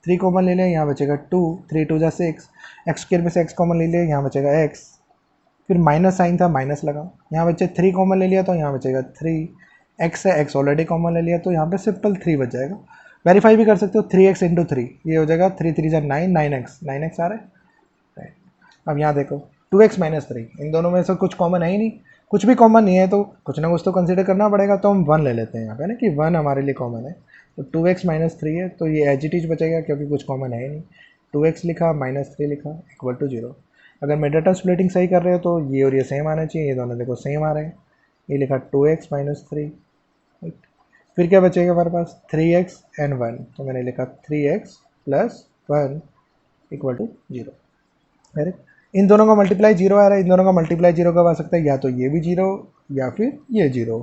3 कॉमन ले लिया, यहाँ बचेगा 2, 3 2 जा 6, x² में से x कॉमन ले लिया, यहाँ बचेगा x। फिर माइनस साइन था, माइनस लगा, यहाँ बच्चे 3 कॉमन ले लिया तो यहाँ बचेगा 3, x है, x ऑलरेडी कॉमन ले लिया तो यहाँ पे सिंपल 3 बच जाएगा। वेरीफाई भी कर सकते हो, 3x × 3 ये हो जाएगा 3 3 जा 9, 9x आ रहा है, राइट। अब यहाँ देखो 2x - 3, इन दोनों में से कुछ कॉमन है ही नहीं, कुछ भी कॉमन नहीं है तो कुछ ना कुछ तो कंसिडर करना पड़ेगा, तो हम 1 ले लेते हैं यहाँ पे ना, कि 1 हमारे लिए कॉमन है। तो 2x - 3 है तो ये एज इट इज बचेगा क्योंकि कुछ कॉमन है ही नहीं। 2x लिखा, -3 लिखा इक्वल टू 0। अगर मेटाटो स्प्लिटिंग सही कर रहे हो तो ये और ये सेम आना चाहिए, ये दोनों देखो सेम आ रहे हैं। ये लिखा 2x - 3, राइट। फिर क्या बचेगा हमारे पास, 3x and 1, तो मैंने लिखा 3x + 1 इक्वल टू 0, करेक्ट। इन दोनों का मल्टीप्लाई 0 आ रहा है, इन दोनों का मल्टीप्लाई 0 कब आ सकता है, या तो ये भी 0 या फिर ये 0।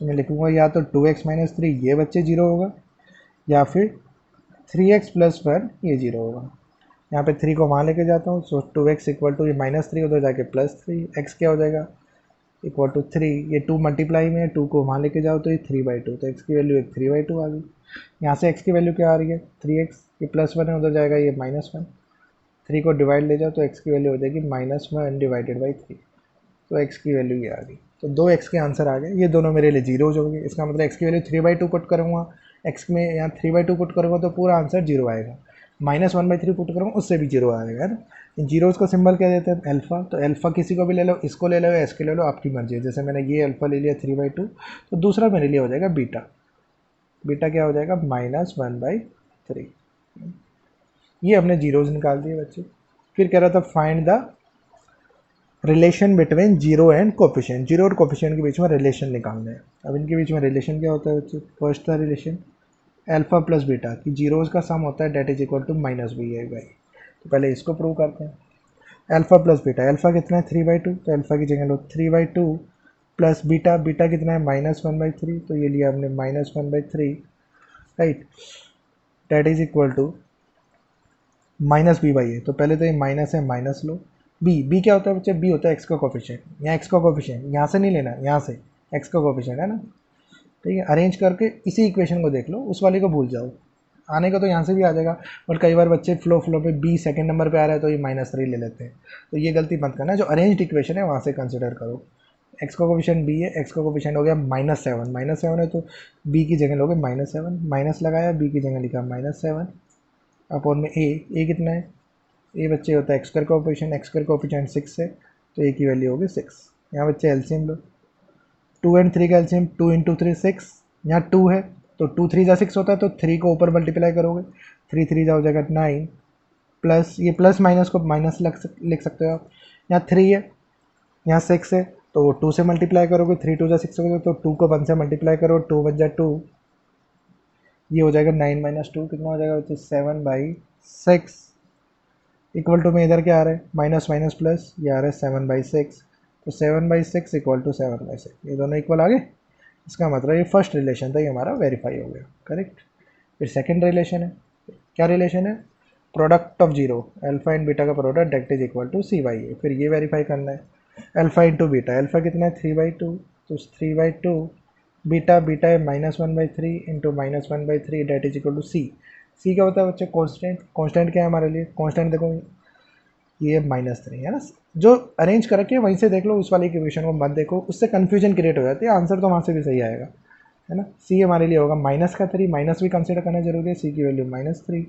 तो मैं लिखूँगा या तो 2x - 3 ये बच्चे 0 होगा, या फिर 3x + 1 ये 0 होगा। यहाँ पे 3 को वहाँ लेके जाता हूँ, सो 2x इक्वल टू ये -3 उधर जाके +3, x क्या हो जाएगा इक्वल टू 3, ये 2 मल्टीप्लाई में 2 को वहाँ लेके जाओ तो ये 3/2, तो x की वैल्यू एक 3/2 आ गई। यहाँ से x की वैल्यू क्या आ रही है 3x, ये +1 है उधर जाएगा ये -1, 3 को डिवाइड ले जाओ तो x की वैल्यू हो जाएगी -1 डिवाइडेड बाई 3, तो x की वैल्यू ये आ गई। तो 2x के आंसर आ गए, ये दोनों मेरे लिए जीरोज हो गए। इसका मतलब x की वैल्यू 3/2 पुट करूँगा, x में यहाँ 3/2 पुट करूँगा तो पूरा आंसर 0 आएगा। -1/3 पुट करूँगा उससे भी 0 आएगा, है ना। इन जीरोज़ का सिंबल क्या देते हैं, अल्फ़ा। तो अल्फ़ा किसी को भी ले लो, इसको ले लो या इसके ले लो, आपकी मर्जी है। जैसे मैंने ये अल्फ़ा ले लिया 3/2, तो दूसरा मेरे लिए हो जाएगा बीटा। बीटा क्या हो जाएगा -1/3। ये हमने जीरोज़ निकाल दिए बच्चे। फिर कह रहा था find the relation between zero and coefficient, zero और कोफिशिएंट के बीच में रिलेशन निकालना है। अब इनके बीच में रिलेशन क्या होता है बच्चे, फर्स्ट था रिलेशन अल्फ़ा + बीटा कि जीरोज़ का सम होता है that is equal to -b/। तो पहले इसको प्रूव करते हैं। अल्फ़ा + बीटा, अल्फ़ा कितना है 3/2, तो अल्फ़ा की जगह लो 3/2 प्लस बीटा, बीटा कितना है -1/3, तो ये लिया हमने -1/3, right. That is equal to -b/a, तो पहले तो ये माइनस है, माइनस लो। बी क्या होता है बच्चे, बी होता है एक्स का कोफिशिएंट। यहाँ एक्स का कोफिशिएंट यहाँ से नहीं लेना, यहाँ से एक्स का कोफिशिएंट है ना। ठीक है, अरेंज करके इसी इक्वेशन को देख लो, उस वाले को भूल जाओ। आने का तो यहाँ से भी आ जाएगा, बट कई बार बच्चे फ्लो पे बी सेकंड नंबर पे आ रहा है तो ये -3 ले लेते हैं, तो ये गलती मत करना। जो अरेंज्ड इक्वेशन है वहाँ से कंसिडर करो। एक्स का कोफिशिएंट बी है, एक्स का कोफिशिएंट हो गया -7 है, तो बी की जगह लोगे -7, माइनस लगाया, बी की जगह लिखा -7 अपॉन में ए कितना है, ए बच्चे होता है x square coefficient, x square coefficient 6 है, तो ए की वैल्यू होगी 6। यहाँ बच्चे एलसीएम लो, 2 एंड 3 का एलसीएम 2 इंटू 3 6, यहाँ 2 है तो 2 3 जा 6 होता है, तो 3 को ऊपर मल्टीप्लाई करोगे, 3 3 जा हो जाएगा 9, प्लस ये प्लस माइनस को माइनस लिख सकते हो आप। यहाँ 3 है, यहाँ 6 है, तो 2 से मल्टीप्लाई करोगे, 3 2 जा 6 होगा, तो 2 को 1 से मल्टीप्लाई करो, 2 1 जा 2, ये हो जाएगा 9 माइनस 2 कितना हो जाएगा बच्चे 7/6, इक्वल टू में इधर क्या आ रहा है माइनस माइनस प्लस, ये आ रहा है 7/6, तो 7/6 इक्वल टू 7/6, ये दोनों इक्वल आ गए। इसका मतलब ये फर्स्ट रिलेशन था, ये हमारा वेरीफाई हो गया, करेक्ट। फिर सेकंड रिलेशन है, क्या रिलेशन है, product of zero, alpha and beta का product that is equal to C/A। फिर ये वेरीफाई करना है, अल्फा इंटू बीटा, अल्फा कितना है 3/2, तो 3/2, बीटा है -1/3 into -1/3 that is equal to c क्या होता है बच्चे, कॉन्स्टेंट क्या है हमारे लिए, कॉन्स्टेंट देखो ये -3 है ना। जो अरेंज करके वहीं से देख लो, उस वाली इक्वेशन को मत देखो, उससे कन्फ्यूजन क्रिएट हो जाती है, आंसर तो वहाँ से भी सही आएगा, है ना। सी हमारे लिए होगा -3, माइनस भी कंसिडर करना जरूरी है, सी की वैल्यू -3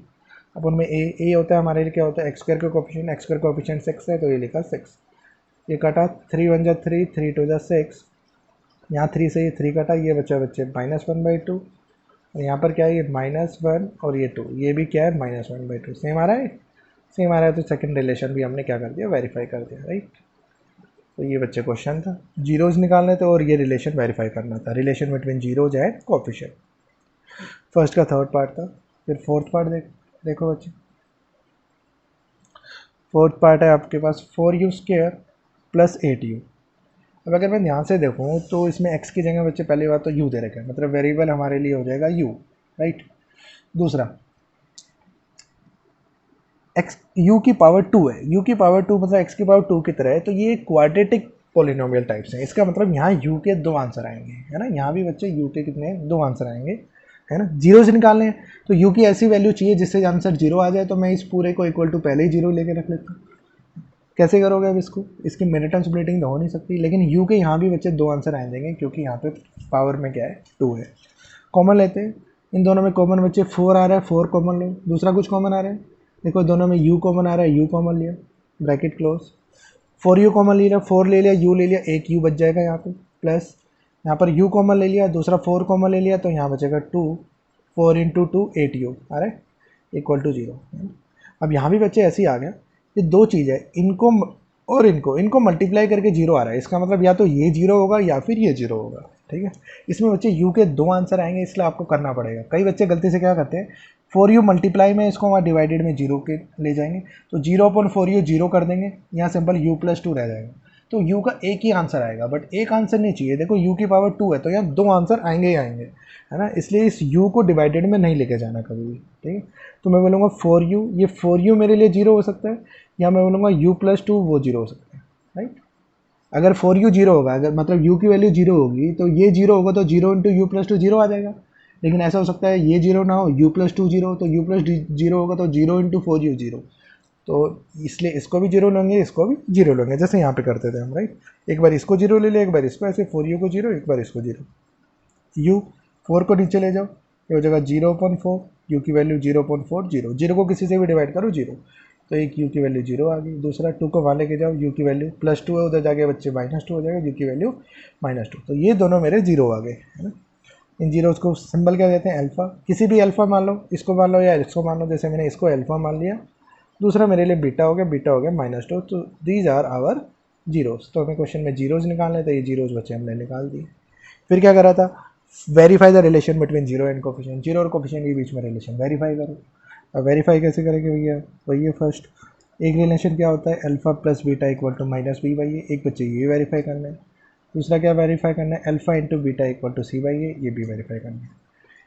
अपन में ए होता है हमारे लिए क्या होता है एक्स स्क्वायर का कोफिशिएंट, एक्स स्क्वायर कोफिशिएंट 6 है, तो ये लिखा 6, ये कटा 3 1 जा 3, 3 2 जा 6, यहाँ 3 से ये 3 कटा, ये बच्चे -1/2, और यहाँ पर क्या है ये -1 और ये 2, ये भी क्या है -1/2, सेम आ रहा है, सेम आ रहा है, तो सेकंड रिलेशन भी हमने क्या कर दिया, वेरीफाई कर दिया, राइट। तो ये बच्चे क्वेश्चन था, जीरोज निकालने थे और ये रिलेशन वेरीफाई करना था, relation between zeros and coefficient. First का थर्ड पार्ट था। फिर फोर्थ पार्ट देखो बच्चे, फोर्थ पार्ट है आपके पास 4u² प्लस 8u। अब अगर मैं ध्यान से देखूँ तो इसमें x की जगह बच्चे पहली बात तो u दे रखा है, मतलब वेरिएबल हमारे लिए हो जाएगा u, राइट। दूसरा x u की पावर 2 है, u की पावर 2 मतलब x की पावर 2 की तरह है, तो ये क्वाड्रेटिक पोलिनोमियल टाइप्स हैं। इसका मतलब यहाँ u के 2 आंसर आएंगे, है ना, यहाँ भी बच्चे u के कितने 2 आंसर आएंगे, है ना। जीरो से निकालने हैं तो u की ऐसी वैल्यू चाहिए जिससे आंसर 0 आ जाए, तो मैं इस पूरे को इक्वल टू पहले ही 0 लेके रख लेता हूँ। कैसे करोगे अब इसको, इसकी मिड टर्म स्प्लिटिंग तो हो नहीं सकती, लेकिन u के यहाँ भी बच्चे 2 आंसर आ जाएंगे, क्योंकि यहाँ पे पावर में क्या है 2 है। कॉमन लेते हैं, इन दोनों में कॉमन बच्चे 4 आ रहा है, 4 कॉमन लो, दूसरा कुछ कॉमन आ रहा है, देखो दोनों में u कॉमन आ रहा है, u कॉमन लिया, ब्रैकेट क्लोज, 4u कॉमन ले लिया, 4 ले लिया, u ले लिया, एक u बच जाएगा यहाँ पे, प्लस यहाँ पर u कॉमन ले लिया, दूसरा 4 कॉमन ले लिया, तो यहाँ बचेगा 2, 4 इंटू 2 8u आ रहा है इक्वल टू 0। अब यहाँ भी बच्चे ऐसे ही आ गया, ये दो चीज़ है, इनको और इनको मल्टीप्लाई करके 0 आ रहा है, इसका मतलब या तो ये 0 होगा या फिर ये 0 होगा, ठीक है। इसमें बच्चे u के 2 आंसर आएंगे, इसलिए आपको करना पड़ेगा। कई बच्चे गलती से क्या करते हैं 4u मल्टीप्लाई में इसको वहाँ डिवाइडेड में 0 के ले जाएंगे, तो 0/4u 0 कर देंगे, यहाँ सिंपल u + 2 रह जाएगा, तो u का एक ही आंसर आएगा, बट एक आंसर नहीं चाहिए, देखो u की पावर 2 है तो यहाँ 2 आंसर आएंगे ही आएंगे, है ना, इसलिए इस u को डिवाइडेड में नहीं लेके जाना कभी भी, ठीक है। तो मैं बोलूँगा 4u, ये 4u मेरे लिए 0 हो सकता है, या मैं बोलूँगा u + 2 वो 0 हो सकता है, राइट। अगर 4u 0 होगा, अगर मतलब u की वैल्यू 0 होगी तो ये 0 होगा, तो 0 इंटू u + 2 0 आ जाएगा। लेकिन ऐसा हो सकता है ये 0 ना हो, u + 2 0, तो u + 0 होगा तो 0 इंटू 4u 0, तो इसलिए इसको भी 0 लेंगे, इसको भी 0 लेंगे, जैसे यहाँ पे करते थे हम, राइट। एक बार इसको 0 ले ले, एक बार इसको, ऐसे 4u को 0, एक बार इसको 0, u 4 को नीचे ले जाओ, ये हो जाएगा 0/4, u की वैल्यू 0/4, 0 को किसी से भी डिवाइड करो 0, तो एक u की वैल्यू 0 आ गई। दूसरा 2 को वहाँ लेके जाओ, u की वैल्यू +2 है, उधर जाके बच्चे -2 हो जाएगा, u की वैल्यू -2, तो ये दोनों मेरे 0 आ गए, है ना। इन जीरोस को सिंबल क्या देते हैं अल्फ़ा, किसी भी अल्फ़ा मान लो, इसको मान लो या इसको मान लो, जैसे मैंने इसको अल्फ़ा मान लिया, दूसरा मेरे लिए बीटा हो गया -2, तो दीज आर आवर जीरोस। तो हमें क्वेश्चन में जीरोज निकालने थे, ये जीरोज बच्चे हमने निकाल दिए। फिर क्या करा था, verify the relation between zero and coefficient, zero और कोफिशिएंट के बीच में रिलेशन वेरीफाई करो। अब वेरीफाई कैसे करेंगे भैया, वही है फर्स्ट, एक रिलेशन क्या होता है alpha plus beta equal to -b/a, एक बच्चे ये वेरीफाई करना है। दूसरा क्या वेरीफाई करना है, alpha into beta equal to c/a, ये भी वेरीफाई करना है।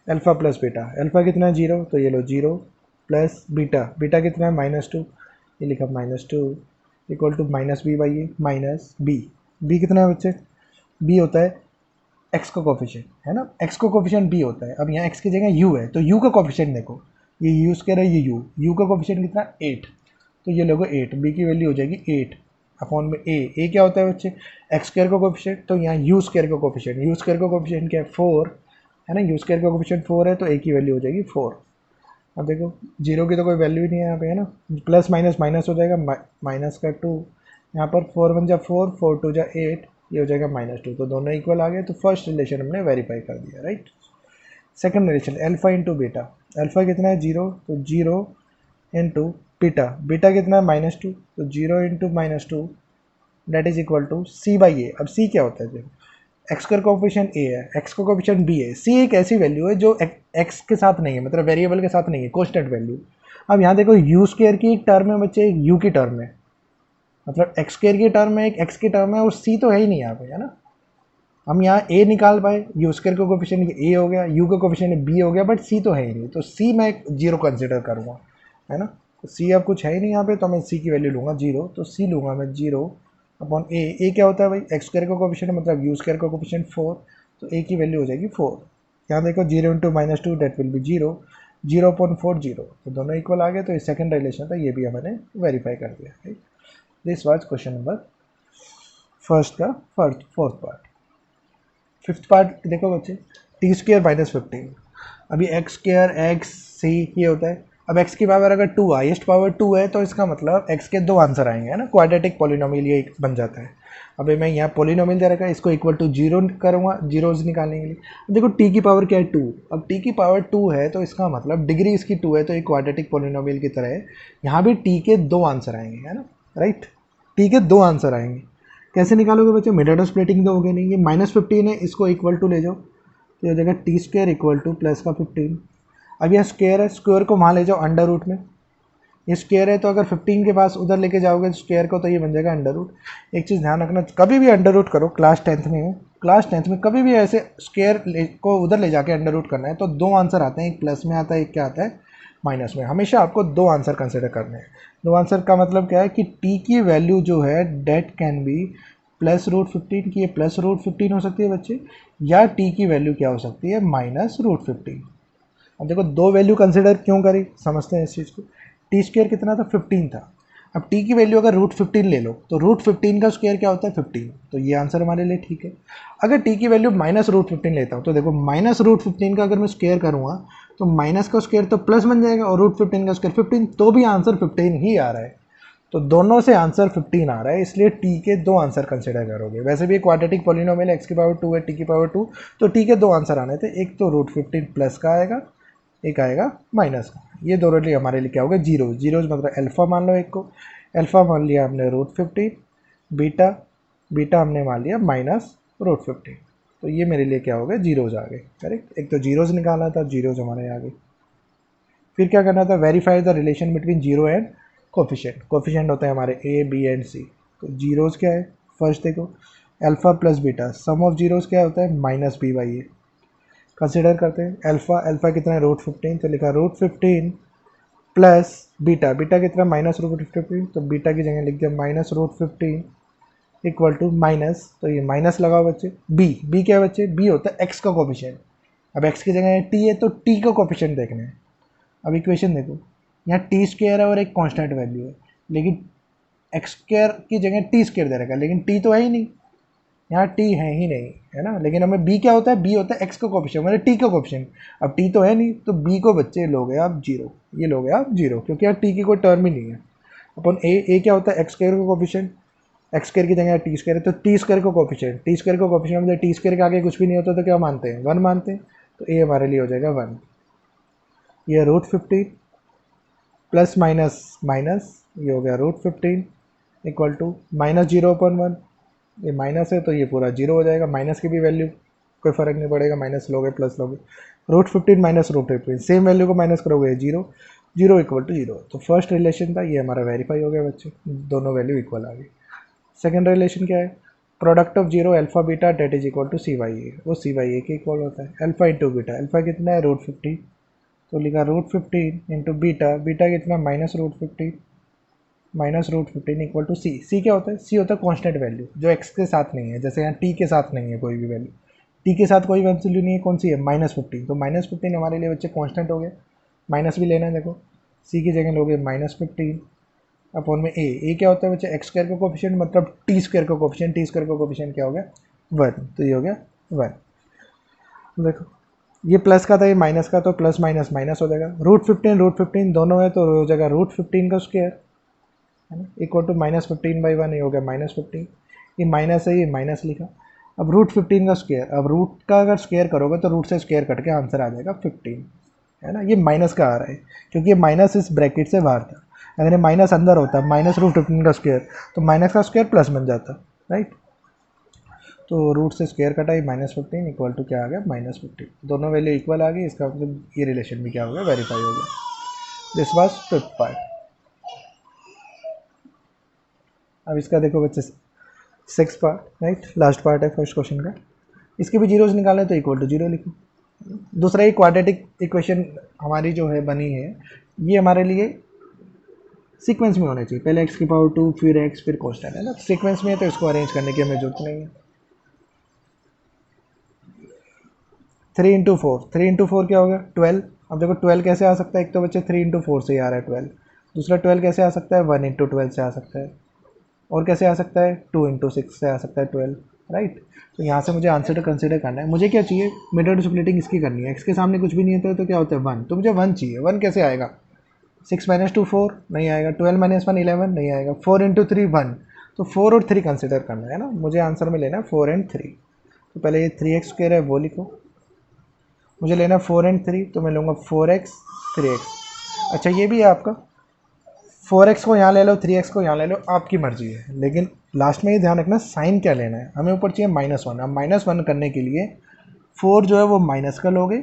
अल्फ़ा प्लस बीटा, अल्फ़ा कितना है 0, तो ये लो 0, प्लस बीटा कितना है -2, ये लिखा -2 equal to -b/a minus B कितना है बच्चे, बी होता है एक्स का कोफिशिएंट, है ना, एक्स का कोफिशिएंट बी होता है। अब यहाँ एक्स की जगह यू है, तो यू का कोफिशिएंट देखो, ये यू स्क्वायर है, ये यू का कोफिशिएंट कितना 8, तो ये लोगो 8, बी की वैल्यू हो जाएगी 8 अपॉन में ए क्या होता है बच्चे एक्स स्क्वायर का कोफिशिएंट, तो यहाँ यू स्क्वायर का कोफिशिएंट, यू स्क्वायर का कोफिशिएंट क्या है 4 है ना, यू स्क्वायर का कोफिशिएंट 4 है तो ए की वैल्यू हो जाएगी 4। अब देखो जीरो की तो कोई वैल्यू ही नहीं है यहाँ पे है ना, प्लस माइनस माइनस हो जाएगा, माइनस का 2, यहाँ पर 4 1 जा 4, 4 2 जा 8, ये हो जाएगा -2, तो दोनों इक्वल आ गए, तो फर्स्ट रिलेशन हमने वेरीफाई कर दिया right. Second relation alpha into beta, alpha कितना है 0, तो 0 इंटू बीटा, बीटा कितना है -2, तो 0 into -2 that is equal to C by A. अब सी क्या होता है देखो, एक्स का कोफिशिएंट ए है, एक्स का कोफिशिएंट बी है, सी एक ऐसी वैल्यू है जो एक्स के साथ नहीं है, मतलब वेरिएबल के साथ नहीं है, कांस्टेंट वैल्यू। अब यहाँ देखो यू स्क्वायर की एक टर्म है बच्चे, एक यू की टर्म है, मतलब एक्स स्क्वायर की टर्म है, एक एक्स की टर्म है, और सी तो है ही नहीं यहाँ पे है ना। हम यहाँ ए निकाल पाए, यू स्क्वायर का कोफिशिएंट ए हो गया, यू का कोफिशिएंट बी हो गया, बट सी तो है ही नहीं, तो सी मैं 0 कंसिडर करूँगा है ना। तो सी अब कुछ है ही नहीं यहाँ पे, तो मैं सी की वैल्यू लूँगा 0, तो सी लूँगा मैं 0 अपॉन ए क्या होता है भाई एक्स स्क्वायर का कोफिशिएंट मतलब यू स्क्वायर का कोफिशिएंट 4, तो ए की वैल्यू हो जाएगी 4। यहाँ देखो 0 into -2 that will be 0, 0 upon 4 0, तो दोनों इक्वल आ गए, तो ये सेकंड रिलेशन था, ये भी हमने वेरीफाई कर दिया right. This was question number first का फोर्थ पार्ट। फिफ्थ पार्ट देखो बच्चे, टी स्क्र -15, अभी एक्स स्क्र एक्स सी ये होता है। अब एक्स की पावर अगर 2 हाइएस्ट पावर 2 है, तो इसका मतलब एक्स के 2 आंसर आएंगे है ना, क्वाड्रेटिक पॉलिनोमियल ये बन जाता है। अभी मैं यहाँ पॉलिनोमियल दे रखा है, इसको इक्वल टू 0 करूँगा जीरोज निकालने के लिए। देखो टी की पावर क्या है 2, अब टी की पावर 2 है, तो इसका मतलब डिग्री इसकी 2 है, तो एक क्वाड्रेटिक पॉलिनोमियल की तरह है। यहाँ भी टी के 2 आंसर आएंगे है ना राइट, टी के 2 आंसर आएंगे। कैसे निकालोगे बच्चे, मिड स्प्लिटिंग तो होगी नहीं, ये -15 है, इसको इक्वल टू ले जाओ, तो हो जाएगा T square equal two plus का 15। अब यह स्क्वायर है, स्क्वायर को वहाँ ले जाओ अंडर रूट में, ये स्क्वायर है तो अगर 15 के पास उधर लेके जाओगे स्क्वायर को, तो ये बन जाएगा अंडर रूट। एक चीज़ ध्यान रखना, कभी भी अंडर रूट करो, क्लास 10th में हो, क्लास 10th में कभी भी ऐसे स्क्वायर को उधर ले जाके अंडर रूट करना है, तो 2 आंसर आते हैं, एक प्लस में आता है, एक क्या आता है माइनस में। हमेशा आपको 2 आंसर कंसिडर करने हैं। 2 आंसर का मतलब क्या है कि टी की वैल्यू जो है डेट कैन बी +√15 की, ये +√15 हो सकती है बच्चे, या टी की वैल्यू क्या हो सकती है -√15। अब देखो 2 वैल्यू कंसिडर क्यों करी, समझते हैं इस चीज़ को। टी स्क्वायर कितना था 15 था, अब टी की वैल्यू अगर √15 ले लो, तो √15 का स्क्वायर क्या होता है 15, तो ये आंसर हमारे लिए ठीक है। अगर टी की वैल्यू -√15 लेता हूँ, तो देखो -√15 का अगर मैं स्क्वायर करूँगा, तो माइनस का स्क्वायर तो प्लस बन जाएगा, और √15 का स्क्वायर 15, तो भी आंसर 15 ही आ रहा है। तो दोनों से आंसर 15 आ रहा है, इसलिए टी के 2 आंसर कंसिडर करोगे। वैसे भी क्वाड्रेटिक पॉलिनोमियल एक्स की पावर 2 है, टी की पावर 2, तो टी के 2 आंसर आने थे, एक तो √15 प्लस का आएगा, एक आएगा माइनस का। ये दोनों लिए हमारे लिए क्या होगा जीरोज, जीरोज मतलब अल्फा मान लो, एक को अल्फा मान लिया हमने √15, बीटा बीटा हमने मान लिया -√15, तो ये मेरे लिए क्या हो गया जीरोज आ गए करेक्ट। एक तो जीरोज निकालना था, जीरोज हमारे आ गए। फिर क्या करना था, verify the relation between zero and coefficient. Coefficient होते हैं हमारे ए बी एंड सी, तो जीरोज क्या है फर्स्ट देखो, alpha plus beta, sum of zeros क्या होता है -b/a। कंसिडर करते हैं अल्फा, अल्फा कितना है √15, तो लिखा √15 प्लस बीटा, बीटा कितना -√15, तो बीटा की जगह लिख दिया -√15 इक्वल टू माइनस, तो ये माइनस लगाओ बच्चे, बी क्या है बच्चे, बी होता है एक्स का कोफिशिएंट। अब एक्स की जगह टी है, तो टी का कोफिशिएंट देखना है। अब इक्वेशन देखो, यहाँ टी स्क्वायर है और एक कांस्टेंट वैल्यू है, लेकिन एक्स स्क्वायर की जगह टी स्क्वायर दे रखा है, लेकिन टी तो है ही नहीं, यहाँ टी है ही नहीं है ना। लेकिन हमें बी क्या होता है, बी होता है एक्स का कोफिशिएंट, मतलब टी का कोफिशिएंट। अब टी तो है नहीं, तो बी को बच्चे लोगे आप 0, ये लोगे आप 0, क्योंकि यहाँ टी की कोई टर्म ही नहीं है। अपन ए क्या होता है एक्स स्क्वायर का कोफिशिएंट, एक्स स्क्वायर की जगह टी स्क्वायर है, तो टी स्क्वायर का कोफिशिएंट, टी स्क्वायर का कोफिशिएंट मतलब टी स्क्वायर के आगे कुछ भी नहीं होता, तो क्या मानते हैं 1 मानते हैं, तो ए हमारे लिए हो जाएगा 1। ये √15 प्लस माइनस माइनस, ये हो गया √15 इक्वल टू -0/1, ये माइनस है तो ये पूरा 0 हो जाएगा, माइनस की भी वैल्यू कोई फ़र्क नहीं पड़ेगा, माइनस लोगे प्लस लोगे, √15 माइनस √15 सेम वैल्यू को माइनस करोगे 0, 0 इक्वल टू 0। तो फर्स्ट रिलेशन था ये हमारा वेरीफाई हो गया बच्चे, दोनों वैल्यू इक्वल आ गई। सेकेंड रिलेशन क्या है, product of zero alpha beta that is equal to सी/ए, वो सी/ए के इक्वल होता है। अल्फा इंटू बीटा, अल्फा कितना है √15, तो लिखा √15 इंटू बीटा, बीटा कितना -√15 इक्वल टू सी क्या होता है, सी होता है कांस्टेंट वैल्यू जो एक्स के साथ नहीं है, जैसे यहाँ टी के साथ नहीं है कोई भी वैल्यू, टी के साथ कोई वैल्यू नहीं है, कौन सी है -15, तो -15 हमारे लिए बच्चे कांस्टेंट हो गए। माइनस भी लेना है, देखो सी की जगह लोगे -15 अपॉन में ए क्या होता है बच्चे, एक्स स्क्वायर का कोफिशिएंट मतलब टी स्क्वायर का कोफिशिएंट, टी स्क्वायर का कोफिशिएंट क्या हो गया 1, तो ये हो गया 1। देखो ये प्लस का था, ये माइनस का, तो प्लस माइनस माइनस हो जाएगा, √15 दोनों है तो हो जाएगा √15 का स्क्वायर, है ना, इक्वल टू -15/1, ये हो गया -15, ये माइनस है, ये माइनस लिखा। अब √15 का स्क्वायर, अब रूट का अगर स्क्वायर करोगे तो रूट से स्क्वायर कट के आंसर आ जाएगा 15, है ना। ये माइनस का आ रहा है क्योंकि ये माइनस इस ब्रैकेट से बाहर था, अगर ये माइनस अंदर होता -√15 का स्क्वायर तो माइनस का स्क्वायर प्लस बन जाता, राइट। तो रूट से स्क्वायर कटा, ये -15 इक्वल टू क्या आ गया -15, दोनों वैल्यू इक्वल आ गई, इसका मतलब ये रिलेशन भी क्या हो गया, वेरीफाई हो गया। This was fifth part. अब इसका देखो बच्चे six part, right, last part है फर्स्ट क्वेश्चन का। इसके भी जीरोस निकाले तो इक्वल टू जीरो लिखो। दूसरा ये क्वाड्रेटिक इक्वेशन हमारी जो है बनी है, ये हमारे लिए सीक्वेंस में होने चाहिए, पहले x की पावर 2 फिर x फिर कॉन्स्टेंट, है ना। सीक्वेंस में है तो इसको अरेंज करने की हमें जरूरत नहीं है। 3 × 4 क्या हो गया 12। अब देखो 12 कैसे आ सकता है, एक तो बच्चे 3 × 4 से ही आ रहा है 12, दूसरा 12 कैसे आ सकता है 1 × 12 से आ सकता है, और कैसे आ सकता है 2 × 6 से आ सकता है 12, राइट। तो यहाँ से मुझे आंसर कंसिडर करना है, मुझे क्या चाहिए, मिडल स्प्लिटिंग इसकी करनी है, x के सामने कुछ भी नहीं होता है तो क्या होता है 1, तो मुझे 1 चाहिए। 1 कैसे आएगा, 6 - 2 4 नहीं आएगा, 12 - 1 11 नहीं आएगा, 4 × 3 1, तो 4 और 3 कंसिडर करना है ना, मुझे आंसर में लेना है 4 और 3। तो पहले ये 3x स्क्वायर है वो लिखो, मुझे लेना 4 और 3, तो मैं लूँगा 4x 3x। अच्छा ये भी है आपका, 4x को यहाँ ले लो, 3x को यहाँ ले लो, आपकी मर्जी है, लेकिन लास्ट में ये ध्यान रखना साइन क्या लेना है, हमें ऊपर चाहिए -1। अब -1 करने के लिए 4 जो है वो माइनस का लोगे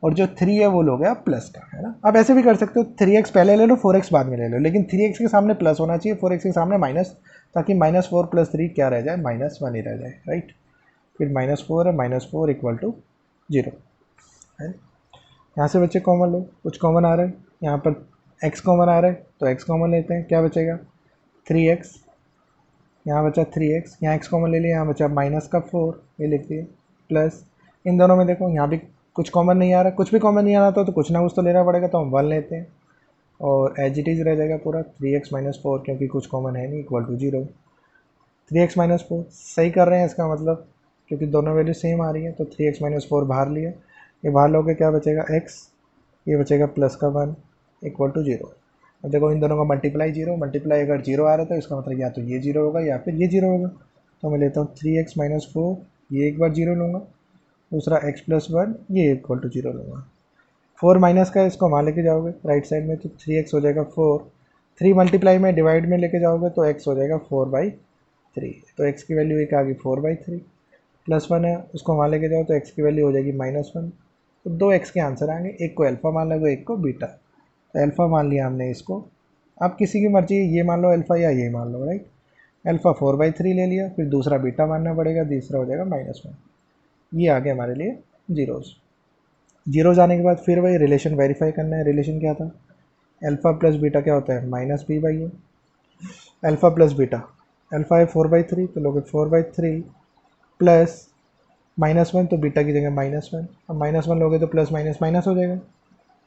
और जो 3 है वो लोगे आप प्लस का, है ना। आप ऐसे भी कर सकते हो 3x पहले ले लो 4x बाद में ले लो, लेकिन 3x के सामने प्लस होना चाहिए, 4x के सामने माइनस, ताकि -4 + 3 क्या रह जाए -1 ही रह जाए, राइट। फिर -4 है, -4 इक्वल टू 0, है। यहाँ से बच्चे कॉमन लो, कुछ कॉमन आ रहा है, यहाँ पर x कॉमन आ रहा है तो x कॉमन लेते हैं, क्या बचेगा 3x, यहाँ बचा 3x, यहाँ x कॉमन ले लिया, यहाँ बचा -4, ये लिख दिए, प्लस इन दोनों में देखो यहाँ भी कुछ कॉमन नहीं आ रहा, कुछ भी कॉमन नहीं आ रहा तो कुछ ना कुछ तो लेना पड़ेगा, तो हम 1 लेते हैं और एज इट इज़ रह जाएगा पूरा 3x - 4, क्योंकि कुछ कॉमन है नहीं, इक्वल टू 0। 3x - 4 सही कर रहे हैं इसका मतलब, क्योंकि दोनों वैल्यू सेम आ रही है, तो 3x - 4 बाहर लिया, ये बाहर लोगे क्या बचेगा x, ये बचेगा प्लस का 1 इक्वल टू 0। अब देखो इन दोनों का मल्टीप्लाई अगर 0 आ रहा है तो इसका मतलब या तो ये 0 होगा या फिर ये 0 होगा, तो मैं लेता हूँ 3x - 4, ये एक बार 0 लूँगा, दूसरा x + 1 ये इक्वल टू 0 लूँगा। 4 माइनस का इसको वहाँ लेके जाओगे राइट साइड में तो 3x हो जाएगा 4, 3 मल्टीप्लाई में डिवाइड में लेके जाओगे तो x हो जाएगा 4/3, तो x की वैल्यू एक आ गई 4/3, प्लस 1 है उसको वहाँ लेके जाओ तो x की वैल्यू हो जाएगी -1, तो 2x के आंसर आएंगे, एक को अल्फ़ा मान लो एक को बीटा, तो अल्फ़ा मान लिया हमने इसको, आप किसी की मर्जी ये मान लो अल्फ़ा या ये मान लो, राइट। अल्फ़ा 4/3 ले लिया, फिर दूसरा बीटा मानना पड़ेगा, तीसरा हो जाएगा -1, ये आ गया हमारे लिए जीरोज़ आने के बाद फिर वही रिलेशन वेरीफाई करना है। रिलेशन क्या था, अल्फ़ा प्लस बीटा क्या होता है -b/a, alpha plus beta, alpha है 4/3 तो लोगे 4/3 प्लस -1, तो बीटा की जगह -1, अब -1 लोगे तो प्लस माइनस माइनस हो जाएगा,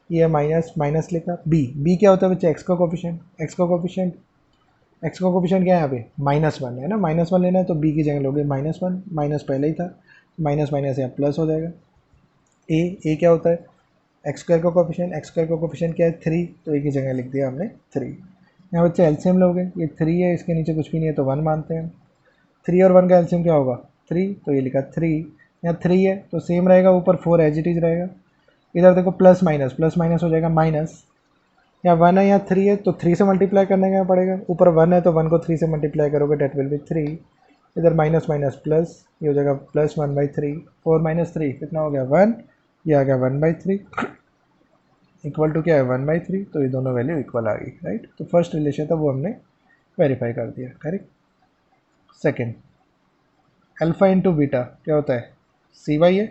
ये माइनस माइनस लिखा। बी क्या होता है बच्चे, एक्स का कोफिशिएंट, एक्स का कोफिशिएंट क्या है यहाँ पे -1 है ना, -1 लेना है तो बी की जगह लोगे -1, माइनस पहले ही था, माइनस माइनस यहाँ प्लस हो जाएगा। ए क्या होता है एक्स स्क्वायर का कोफिशिएंट, एक्स स्क्वायर का कोफिशिएंट क्या है 3, तो ए की जगह लिख दिया हमने 3। यहाँ बच्चे एलसीएम लोगे, ये 3 है इसके नीचे कुछ भी नहीं है तो 1 मानते हैं, 3 और 1 का एलसीएम क्या होगा 3, तो ये लिखा 3, यहाँ 3 है तो सेम रहेगा, ऊपर 4 एज इट इज रहेगा, इधर देखो प्लस माइनस हो जाएगा माइनस, यहाँ 1 है यहाँ 3 है तो 3 से मल्टीप्लाई करने का पड़ेगा, ऊपर 1 है तो 1 को 3 से मल्टीप्लाई करोगे डेट विल बी 3, इधर माइनस माइनस प्लस, ये हो जाएगा प्लस 1/3, 4 - 3 कितना हो गया 1, ये आ गया 1/3 इक्वल टू क्या है 1/3, तो ये दोनों वैल्यू इक्वल आ गई, राइट। तो फर्स्ट रिलेशन था वो हमने वेरीफाई कर दिया, correct. Second, alpha into beta क्या होता है cy है,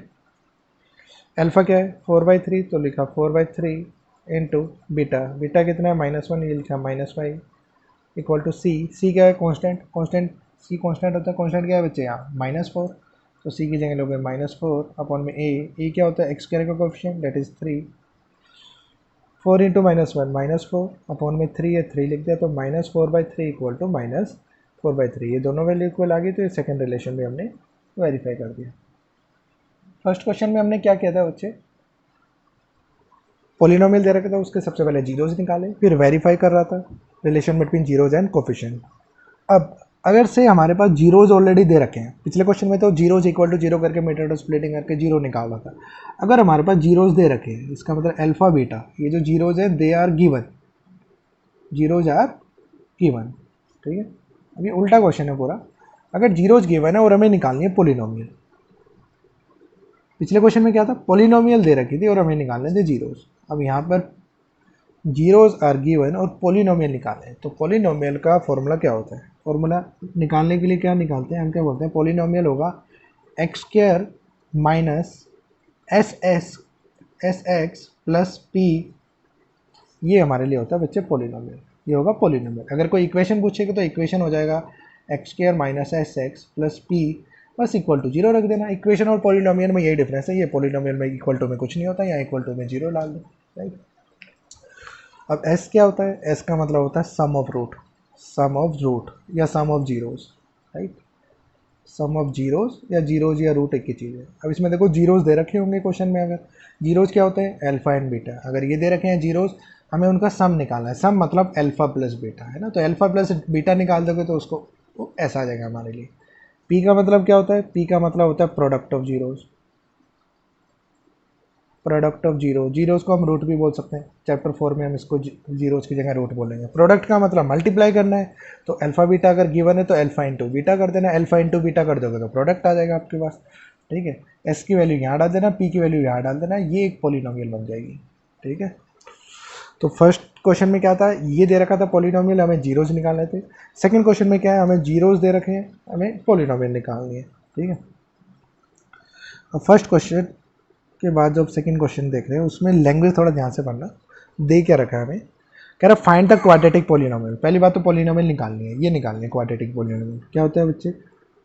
अल्फ़ा क्या है 4/3 तो लिखा 4/3 इंटू बीटा, बीटा कितना है -1, ये लिखा -5 इक्वल टू सी क्या है कांस्टेंट, सी कांस्टेंट होता है, कांस्टेंट क्या है बच्चे यहाँ -4, तो सी की जगह लोगे -4 अपॉन में ए क्या होता है एक्स स्क्वायर का coefficient that is 3, 4 into -1 -4 upon में 3 है, 3 लिख दिया, तो -4/3 इक्वल टू -4/3, ये दोनों वैल्यू इक्वल आ गई, तो ये सेकंड रिलेशन भी हमने वेरीफाई कर दिया। फर्स्ट क्वेश्चन में हमने क्या किया था बच्चे, पॉलिनोमियल दे रखा था, उसके सबसे पहले जीरोज निकाले, फिर वेरीफाई कर रहा था relation between zeros and coefficient. अब अगर से हमारे पास जीरोज ऑलरेडी दे रखे हैं, पिछले क्वेश्चन में तो जीरोज इक्वल टू जीरो करके मीटर टू स्प्लिटिंग करके जीरो निकाल रहा था, अगर हमारे पास जीरोज दे रखे हैं, इसका मतलब अल्फा बीटा, ये जो जीरोज है they are given, zeros are given, ठीक है। अभी उल्टा क्वेश्चन है पूरा, अगर जीरोज गिवन है और हमें निकालनी है पॉलिनोमियल, पिछले क्वेश्चन में क्या था, पॉलिनोमियल दे रखी थी और हमें निकालने थे जीरोज, अब यहाँ पर जीरोज आर गिवन और पॉलिनोमियल निकालना है, तो पॉलिनोमियल का फॉर्मूला क्या होता है, फॉर्मूला निकालने के लिए क्या निकालते हैं हम, क्या बोलते हैं, पॉलिनोमियल होगा x square minus S x plus P, ये हमारे लिए होता है बच्चे पॉलिनोमियल, ये होगा पॉलिनोमियल। अगर कोई इक्वेशन पूछेगा तो इक्वेशन हो जाएगा x square minus S x plus P, बस इक्वल टू जीरो रख देना। इक्वेशन और पॉलिनोमियल में यही डिफरेंस है, ये पॉलिनोमियल में इक्वल टू में कुछ नहीं होता, यहाँ इक्वल टू में जीरो डाल दो, राइट। अब एस क्या होता है, एस का मतलब होता है सम ऑफ रूट या sum of zeros, right, sum of zeros या रूट एक ही चीज़ है। अब इसमें देखो जीरोज दे रखे होंगे क्वेश्चन में, अगर जीरोज क्या होते हैं, अल्फा एंड बीटा, अगर ये दे रखे हैं जीरोज, हमें उनका सम निकालना है, सम मतलब अल्फा प्लस बीटा है ना, तो अल्फा प्लस बीटा निकाल दोगे तो उसको वो ऐसा आ जाएगा हमारे लिए। पी का मतलब क्या होता है, पी का मतलब होता है product of zeros, product of zeros को हम रूट भी बोल सकते हैं, चैप्टर 4 में हम इसको जीरोज की जगह रूट बोलेंगे। प्रोडक्ट का मतलब मल्टीप्लाई करना है, तो अल्फा बीटा अगर गिवन है तो अल्फा इंटू बीटा कर देना, अल्फा इंटू बीटा कर दोगे तो प्रोडक्ट आ जाएगा आपके पास, ठीक है। एस की वैल्यू यहाँ डाल देना, पी की वैल्यू यहाँ डाल देना, ये एक पॉलिनोमियल बन जाएगी, ठीक है। तो फर्स्ट क्वेश्चन में क्या था, ये दे रखा था पॉलिनोमियल, हमें जीरोज निकालने थे। सेकंड क्वेश्चन में क्या है, हमें जीरोज दे रखे हैं, हमें पॉलिनोमियल निकालनी है, ठीक है। अब फर्स्ट क्वेश्चन के बाद जब सेकंड क्वेश्चन देख रहे हैं उसमें लैंग्वेज थोड़ा ध्यान से पढ़ना, दे क्या रखा है हमें, कह रहा फाइंड द क्वाड्रेटिक पॉलिनोमियल। पहली बात तो पॉलिनोमियल निकालनी है, ये निकालनी है क्वाड्रेटिक पॉलिनोमियल। क्या होता है बच्चे,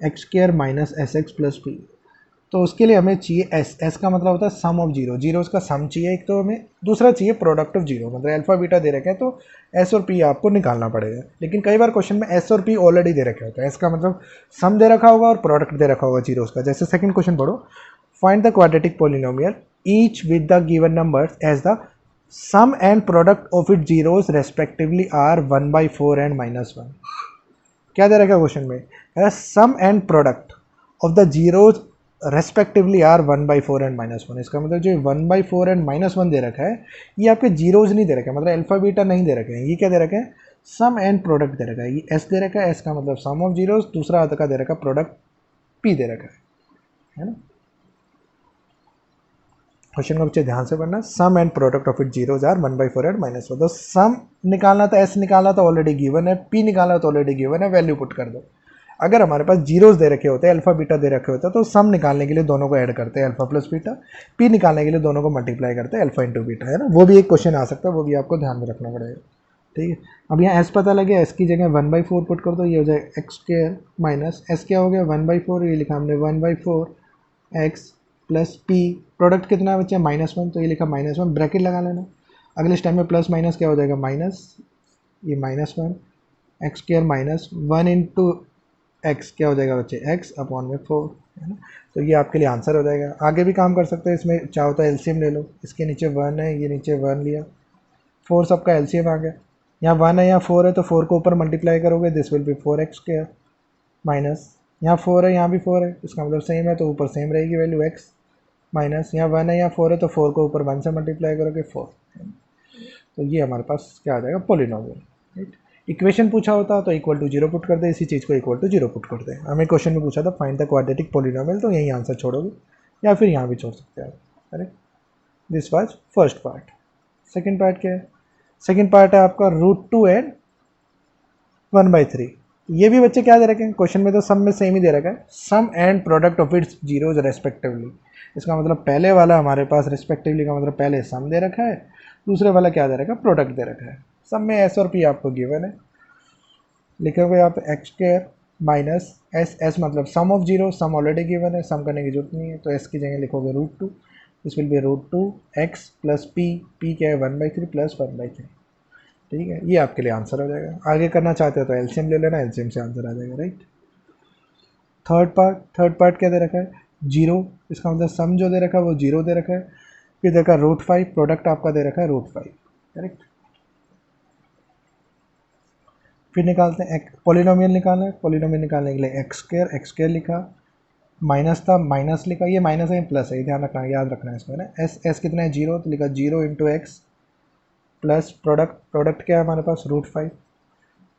x square minus S x plus P, तो उसके लिए हमें चाहिए एस का मतलब होता है सम ऑफ जीरोज का सम चाहिए एक, तो हमें दूसरा चाहिए प्रोडक्ट ऑफ जीरो, मतलब अल्फा बीटा दे रखे हैं तो एस और पी आपको निकालना पड़ेगा। लेकिन कई बार क्वेश्चन में एस और पी ऑलरेडी दे रखे होते हैं, एस का मतलब सम दे रखा होगा और प्रोडक्ट दे रखा होगा जीरोज का। जैसे सेकंड क्वेश्चन पढ़ो, find the quadratic polynomial each with the given numbers as the sum and product of its zeros respectively are 1/4 and -1। क्या दे रखा है क्वेश्चन में, sum and product of the zeros respectively are 1/4 and -1। इसका मतलब जो 1/4 and -1 दे रखा है, ये आपके जीरोज नहीं दे रखे हैं, मतलब अल्फा बीटा नहीं दे रखे हैं, ये क्या दे रखे हैं, सम एंड प्रोडक्ट दे रखा है। ये एस दे रखा है, एस का मतलब सम ऑफ जीरोज, दूसरा का दे रखा है प्रोडक्ट पी दे रखा है ना। क्वेश्चन को बच्चे ध्यान से पढ़ना, sum and product of its zeros are 1/4 and -1। तो सम निकालना था, एस निकालना था ऑलरेडी गिवन है, पी निकालना तो ऑलरेडी गिवन है, वैल्यू पुट कर दो। अगर हमारे पास जीरोज दे रखे होते हैं, अल्फा बीटा दे रखे होते हैं, तो सम निकालने के लिए दोनों को ऐड करते हैं अल्फा प्लस बीटा, पी निकालने के लिए दोनों को मल्टीप्लाई करते हैं अल्फा इंटू बीटा, है ना। वो भी एक क्वेश्चन आ सकता है, वो भी आपको ध्यान में रखना पड़ेगा, ठीक है। अब यहाँ एस पता लगे, एस की जगह 1/4 पुट कर दो, ये हो जाए एक्स स्क्वायर माइनस एस क्या हो गया 1/4, ये लिखा हमने 1/4 एक्स प्लस पी, प्रोडक्ट कितना बच्चा -1, तो ये लिखा -1, ब्रैकेट लगा लेना। अगले स्टेप में प्लस माइनस क्या हो जाएगा माइनस, ये -1 x square minus 1 into x क्या हो जाएगा बच्चे एक्स अपॉन में 4, है ना। तो ये आपके लिए आंसर हो जाएगा। आगे भी काम कर सकते हैं, इसमें चाहो तो एलसीएम ले लो, इसके नीचे 1 है, ये नीचे 1 लिया, 4 सबका एलसीएम आ गया, यहाँ 1 है यहाँ 4 है, तो 4 को ऊपर मल्टीप्लाई करोगे, this will B 4x square minus, यहाँ 4 है यहाँ भी 4 है, इसका मतलब सेम है तो ऊपर सेम रहेगी वैल्यू x माइनस, यहाँ 1 है यहाँ 4 है, तो 4 को ऊपर 1 से मल्टीप्लाई करोगे 4, तो ये हमारे पास क्या आ जाएगा पॉलिनोमियल, राइट। इक्वेशन पूछा होता तो इक्वल टू 0 पुट कर दे, इसी चीज़ को इक्वल टू 0 पुट कर दे। हमें क्वेश्चन में पूछा था फाइंड द क्वाड्रेटिक पॉलिनोमियल, तो यही आंसर छोड़ोगे या फिर यहाँ भी छोड़ सकते हैं, अरे this was first part. Second part क्या है, सेकंड पार्ट है आपका √2 एंड 1/3। ये भी बच्चे क्या दे रखे हैं क्वेश्चन में, तो सम में सेम ही दे रखा है, sum and product of its zeros respectively. इसका मतलब पहले वाला हमारे पास रेस्पेक्टिवली का मतलब पहले सम दे रखा है, दूसरे वाला क्या दे रखा है, प्रोडक्ट दे रखा है। सम में एस और पी आपको गिवन है, लिखोगे आप x square minus s, s मतलब sum of zero, sum already given है, सम करने की जरूरत नहीं है, तो एस की जगह लिखोगे √2 this will B √2x plus P क्या है 1/3 प्लस 1/3। ठीक है, ये आपके लिए आंसर हो जाएगा। आगे करना चाहते हो तो एलसीएम ले लेना, एलसीएम से आंसर आ जाएगा, राइट। थर्ड पार्ट क्या दे रखा है, जीरो, इसका मतलब सम जो दे रखा है वो जीरो दे रखा है। फिर देखा √5, प्रोडक्ट आपका दे रखा है √5, करेक्ट। फिर निकालते हैं पॉलिनोमियल निकालना है। पॉलिनोमियल निकालने के लिए एक्स स्क्र लिखा, माइनस था माइनस लिखा, ये माइनस है प्लस है, ध्यान रखना, याद रखना है इसमें ना। एस कितना है जीरो, तो लिखा zero into x plus product क्या है हमारे पास √5।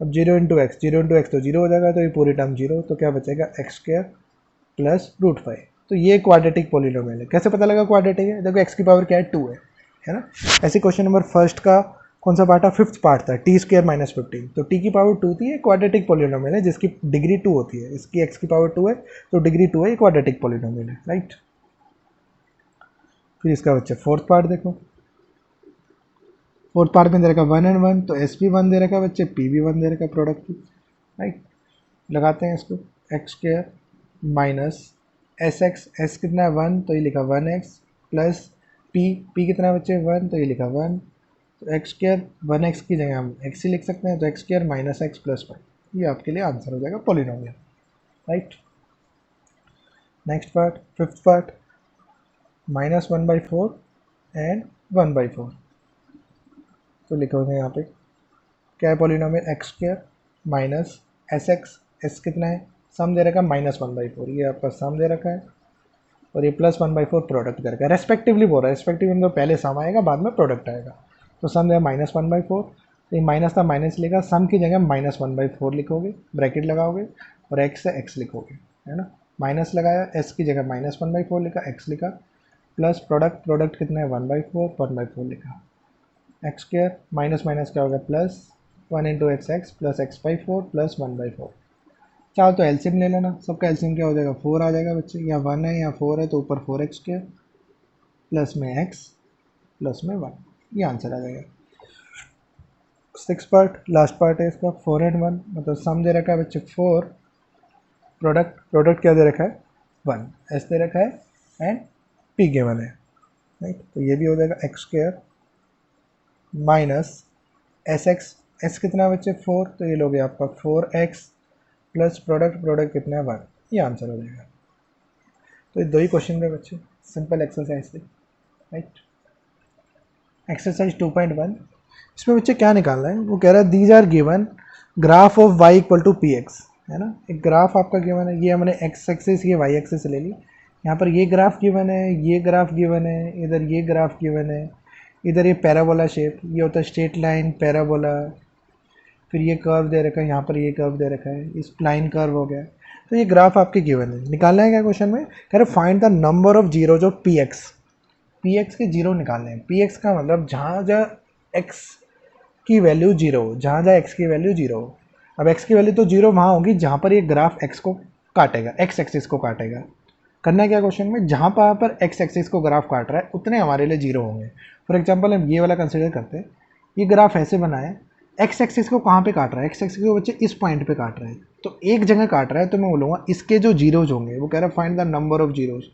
अब जीरो इंटू एक्स तो जीरो हो जाएगा, तो ये पूरी टर्म जीरो, तो क्या बचेगा x² प्लस √5। तो ये क्वाड्रेटिक पॉलिनोमियल है। कैसे पता लगा क्वाड्रेटिक है, देखो x की पावर क्या है 2 है ना। ऐसे क्वेश्चन नंबर फर्स्ट का कौन सा पार्ट था, फिफ्थ पार्ट था, t² - 15, तो t की पावर 2 थी, ये क्वाड्रेटिक पॉलिनोमियल है जिसकी डिग्री 2 होती है। इसकी x की पावर 2 है तो डिग्री 2 है, ये क्वाड्रेटिक पॉलिनोमियल है, राइट। फिर इसका बच्चा फोर्थ पार्ट देखो, फोर्थ पार्ट में दे रखा 1 and 1, तो एस भी 1 दे रखा है बच्चे, पी भी 1 दे रखा है प्रोडक्ट की, राइट। लगाते हैं इसको, x² माइनस एस कितना है 1, तो ये लिखा 1x प्लस पी कितना है बच्चे 1, तो ये लिखा 1, तो x² 1x की जगह हम x ही लिख सकते हैं, तो x² माइनस एक्स प्लस 1, ये आपके लिए आंसर हो जाएगा polynomial, right. Next part, fifth part, -1/4 and 1/4, तो लिखोगे यहाँ पे क्या है पॉलिनोमियल, x² माइनस एस कितना है, सम दे रखा है -1/4, ये आपका सम दे रखा है, और ये प्लस 1/4 प्रोडक्ट दे रखा है, रेस्पेक्टिवली बोल रहा है, रेस्पेक्टिवली मतलब पहले सम आएगा बाद में प्रोडक्ट आएगा। तो सम दे -1/4, तो ये माइनस था माइनस लेगा, सम की जगह -1/4 लिखोगे, ब्रैकेट लगाओगे, और एक्स है एक्स लिखोगे, है ना। माइनस लगाया, एस की जगह -1/4 लिखा, एक्स लिखा, प्लस प्रोडक्ट कितना है 1/4 लिखा, x² माइनस माइनस क्या होगा plus 1 into x plus x/4 plus 1/4। चाहो तो एलसीएम ले लेना, सबका एलसीएम क्या हो जाएगा 4 आ जाएगा बच्चे, या 1 है या 4 है तो ऊपर 4x² प्लस में x प्लस में 1, ये आंसर आ जाएगा। सिक्स पार्ट, लास्ट पार्ट है इसका, 4 and 1, मतलब सम दे रखा है बच्चे 4, प्रोडक्ट क्या दे रखा है 1, एस दे रखा है एंड पी गिवन है, राइट। तो ये भी हो जाएगा x² माइनस एस कितना है बच्चे 4, तो ये लोगे आपका 4x प्लस प्रोडक्ट कितना है 1, ये आंसर हो जाएगा। तो ये दो ही क्वेश्चन है बच्चे, सिंपल एक्सरसाइज थे, राइट। एक्सरसाइज 2.1, इसमें बच्चे क्या निकालना है, वो कह रहा है these are given graph of y = px, है ना। एक ग्राफ आपका गिवन है, ये हमने x एक्सिस ये y एक्सिस ले ली, यहाँ पर ये ग्राफ गिवन है, ये ग्राफ गिवन है, इधर ये ग्राफ गिवन है, इधर ये पैराबोला शेप, ये होता है स्ट्रेट लाइन पैराबोला, फिर ये कर्व दे रखा है, यहाँ पर ये कर्व दे रखा है, इस प्लाइन कर्व हो गया। तो ये ग्राफ आपके गिवन है, निकालना है क्या क्वेश्चन में, कह रहे find the number of zeros of P x के जीरो निकालने हैं। पी एक्स का मतलब जहाँ जहाँ एक्स की वैल्यू जीरो हो, जहाँ जहाँ एक्स की वैल्यू जीरो हो। अब एक्स की वैल्यू तो जीरो वहाँ होगी जहाँ पर ये ग्राफ एक्स को काटेगा, एक्स एक्सिस को काटेगा। करना है क्या क्वेश्चन में, जहाँ पर एक्स एक्सिस को ग्राफ काट रहा है उतने हमारे लिए जीरो होंगे। फॉर एग्जांपल हम ये वाला कंसिडर करते हैं, ये ग्राफ ऐसे बना है, एक्स एक्सिस को कहाँ पे काट रहा है, एक्स एक्सिस को बच्चे इस पॉइंट पे काट रहा है, तो एक जगह काट रहा है, तो मैं बोलूँगा इसके जो जीरोज होंगे, वो कह रहा है find the number of zeros,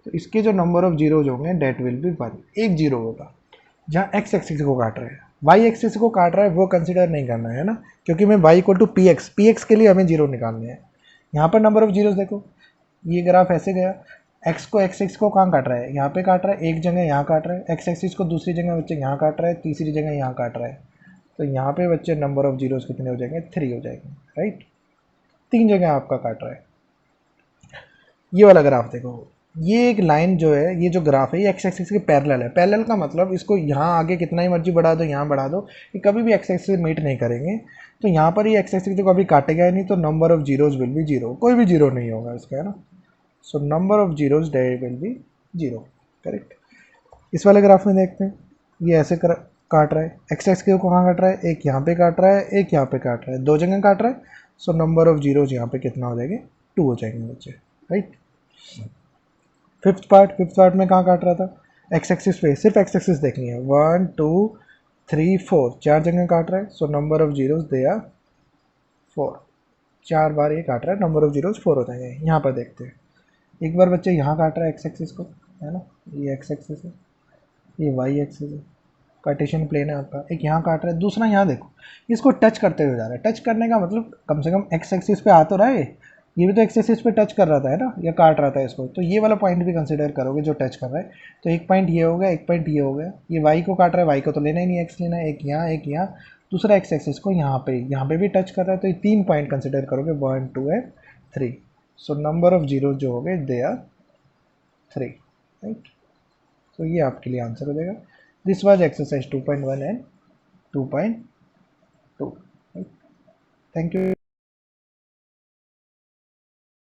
तो इसके जो नंबर ऑफ जीरोज होंगे डेट विल बी 1, एक जीरो होगा जहाँ एक्स एक्सिस को काट रहा है। वाई एक्सिस को काट रहा है वो कंसिडर नहीं करना है ना, क्योंकि मैं y = पी एक्स के लिए हमें जीरो निकालने हैं। यहाँ पर नंबर ऑफ जीरोज देखो, ये ग्राफ ऐसे गया, एक्स को कहाँ काट रहा है, यहाँ पे काट रहा है, एक जगह यहाँ काट रहा है, एक्स एक्सिस को दूसरी जगह बच्चे यहाँ काट रहा है, तीसरी जगह यहाँ काट रहा है, तो यहाँ पे बच्चे नंबर ऑफ जीरोज कितने हो जाएंगे 3 हो जाएंगे, राइट। 3 जगह आपका काट रहा है। ये वाला ग्राफ देखो, ये एक लाइन जो है, ये जो ग्राफ है ये एक्स एक्सिस के पैरेलल है। पैरेलल का मतलब इसको यहाँ आगे कितना ही मर्जी बढ़ा दो, यहाँ बढ़ा दो, ये कभी भी एक्स एक्सिस से मीट नहीं करेंगे, तो यहाँ पर ये एक्स एक्सिस को कभी काटेगा ही नहीं, तो number of zeros will be zero, कोई भी जीरो नहीं होगा इसका, है ना। So number of zeros that will be zero, correct. इस वाले ग्राफ में देखते हैं, ये ऐसे काट रहा है, एक्स एक्सिस को कहाँ काट रहा है, एक यहाँ पे काट रहा है, एक यहाँ पे काट रहा है, दो जगह काट रहा है, सो नंबर ऑफ जीरोज यहाँ पे कितना हो जाएंगे 2 हो जाएंगे बच्चे, राइट। फिफ्थ पार्ट में कहाँ काट रहा था, एक्स एक्सिस पे, सिर्फ एक्स एक्सिस देखनी है, 1 2 3 4 4 जगह काट रहा है, so number of zeros they are 4, 4 बार ये काट रहा है, नंबर ऑफ जीरोज 4 हो जाएंगे। यहाँ पर देखते हैं, एक बार बच्चे यहाँ काट रहा है एक्स एक्सिस को, है ना, ये एक्स एक्सिस है, ये वाई एक्सिस है, कार्टेशियन प्लेन है आपका, एक यहाँ काट रहा है, दूसरा यहाँ देखो इसको टच करते हुए जा रहा है। टच करने का मतलब कम से कम एक्स एक्सिस पे आ तो रहा है, ये भी तो एक्स एक्सिस पे टच कर रहा था, है ना, या काट रहा था इसको, तो ये वाला पॉइंट भी कंसिडर करोगे जो टच कर रहा है। तो एक पॉइंट ये हो गया, एक पॉइंट ये हो गया, ये वाई को काट रहा है, वाई को तो लेना ही नहीं, एक्स लेना है, एक यहाँ, दूसरा एक्स एक्सिस को यहाँ पे भी टच कर रहा है, तो ये 3 पॉइंट कंसिडर करोगे, 1 2 and 3। So number of zero जो हो गए दे आर 3, राइट। तो ये आपके लिए आंसर हो जाएगा। This was exercise 2.1 and 2.2, right. Thank you.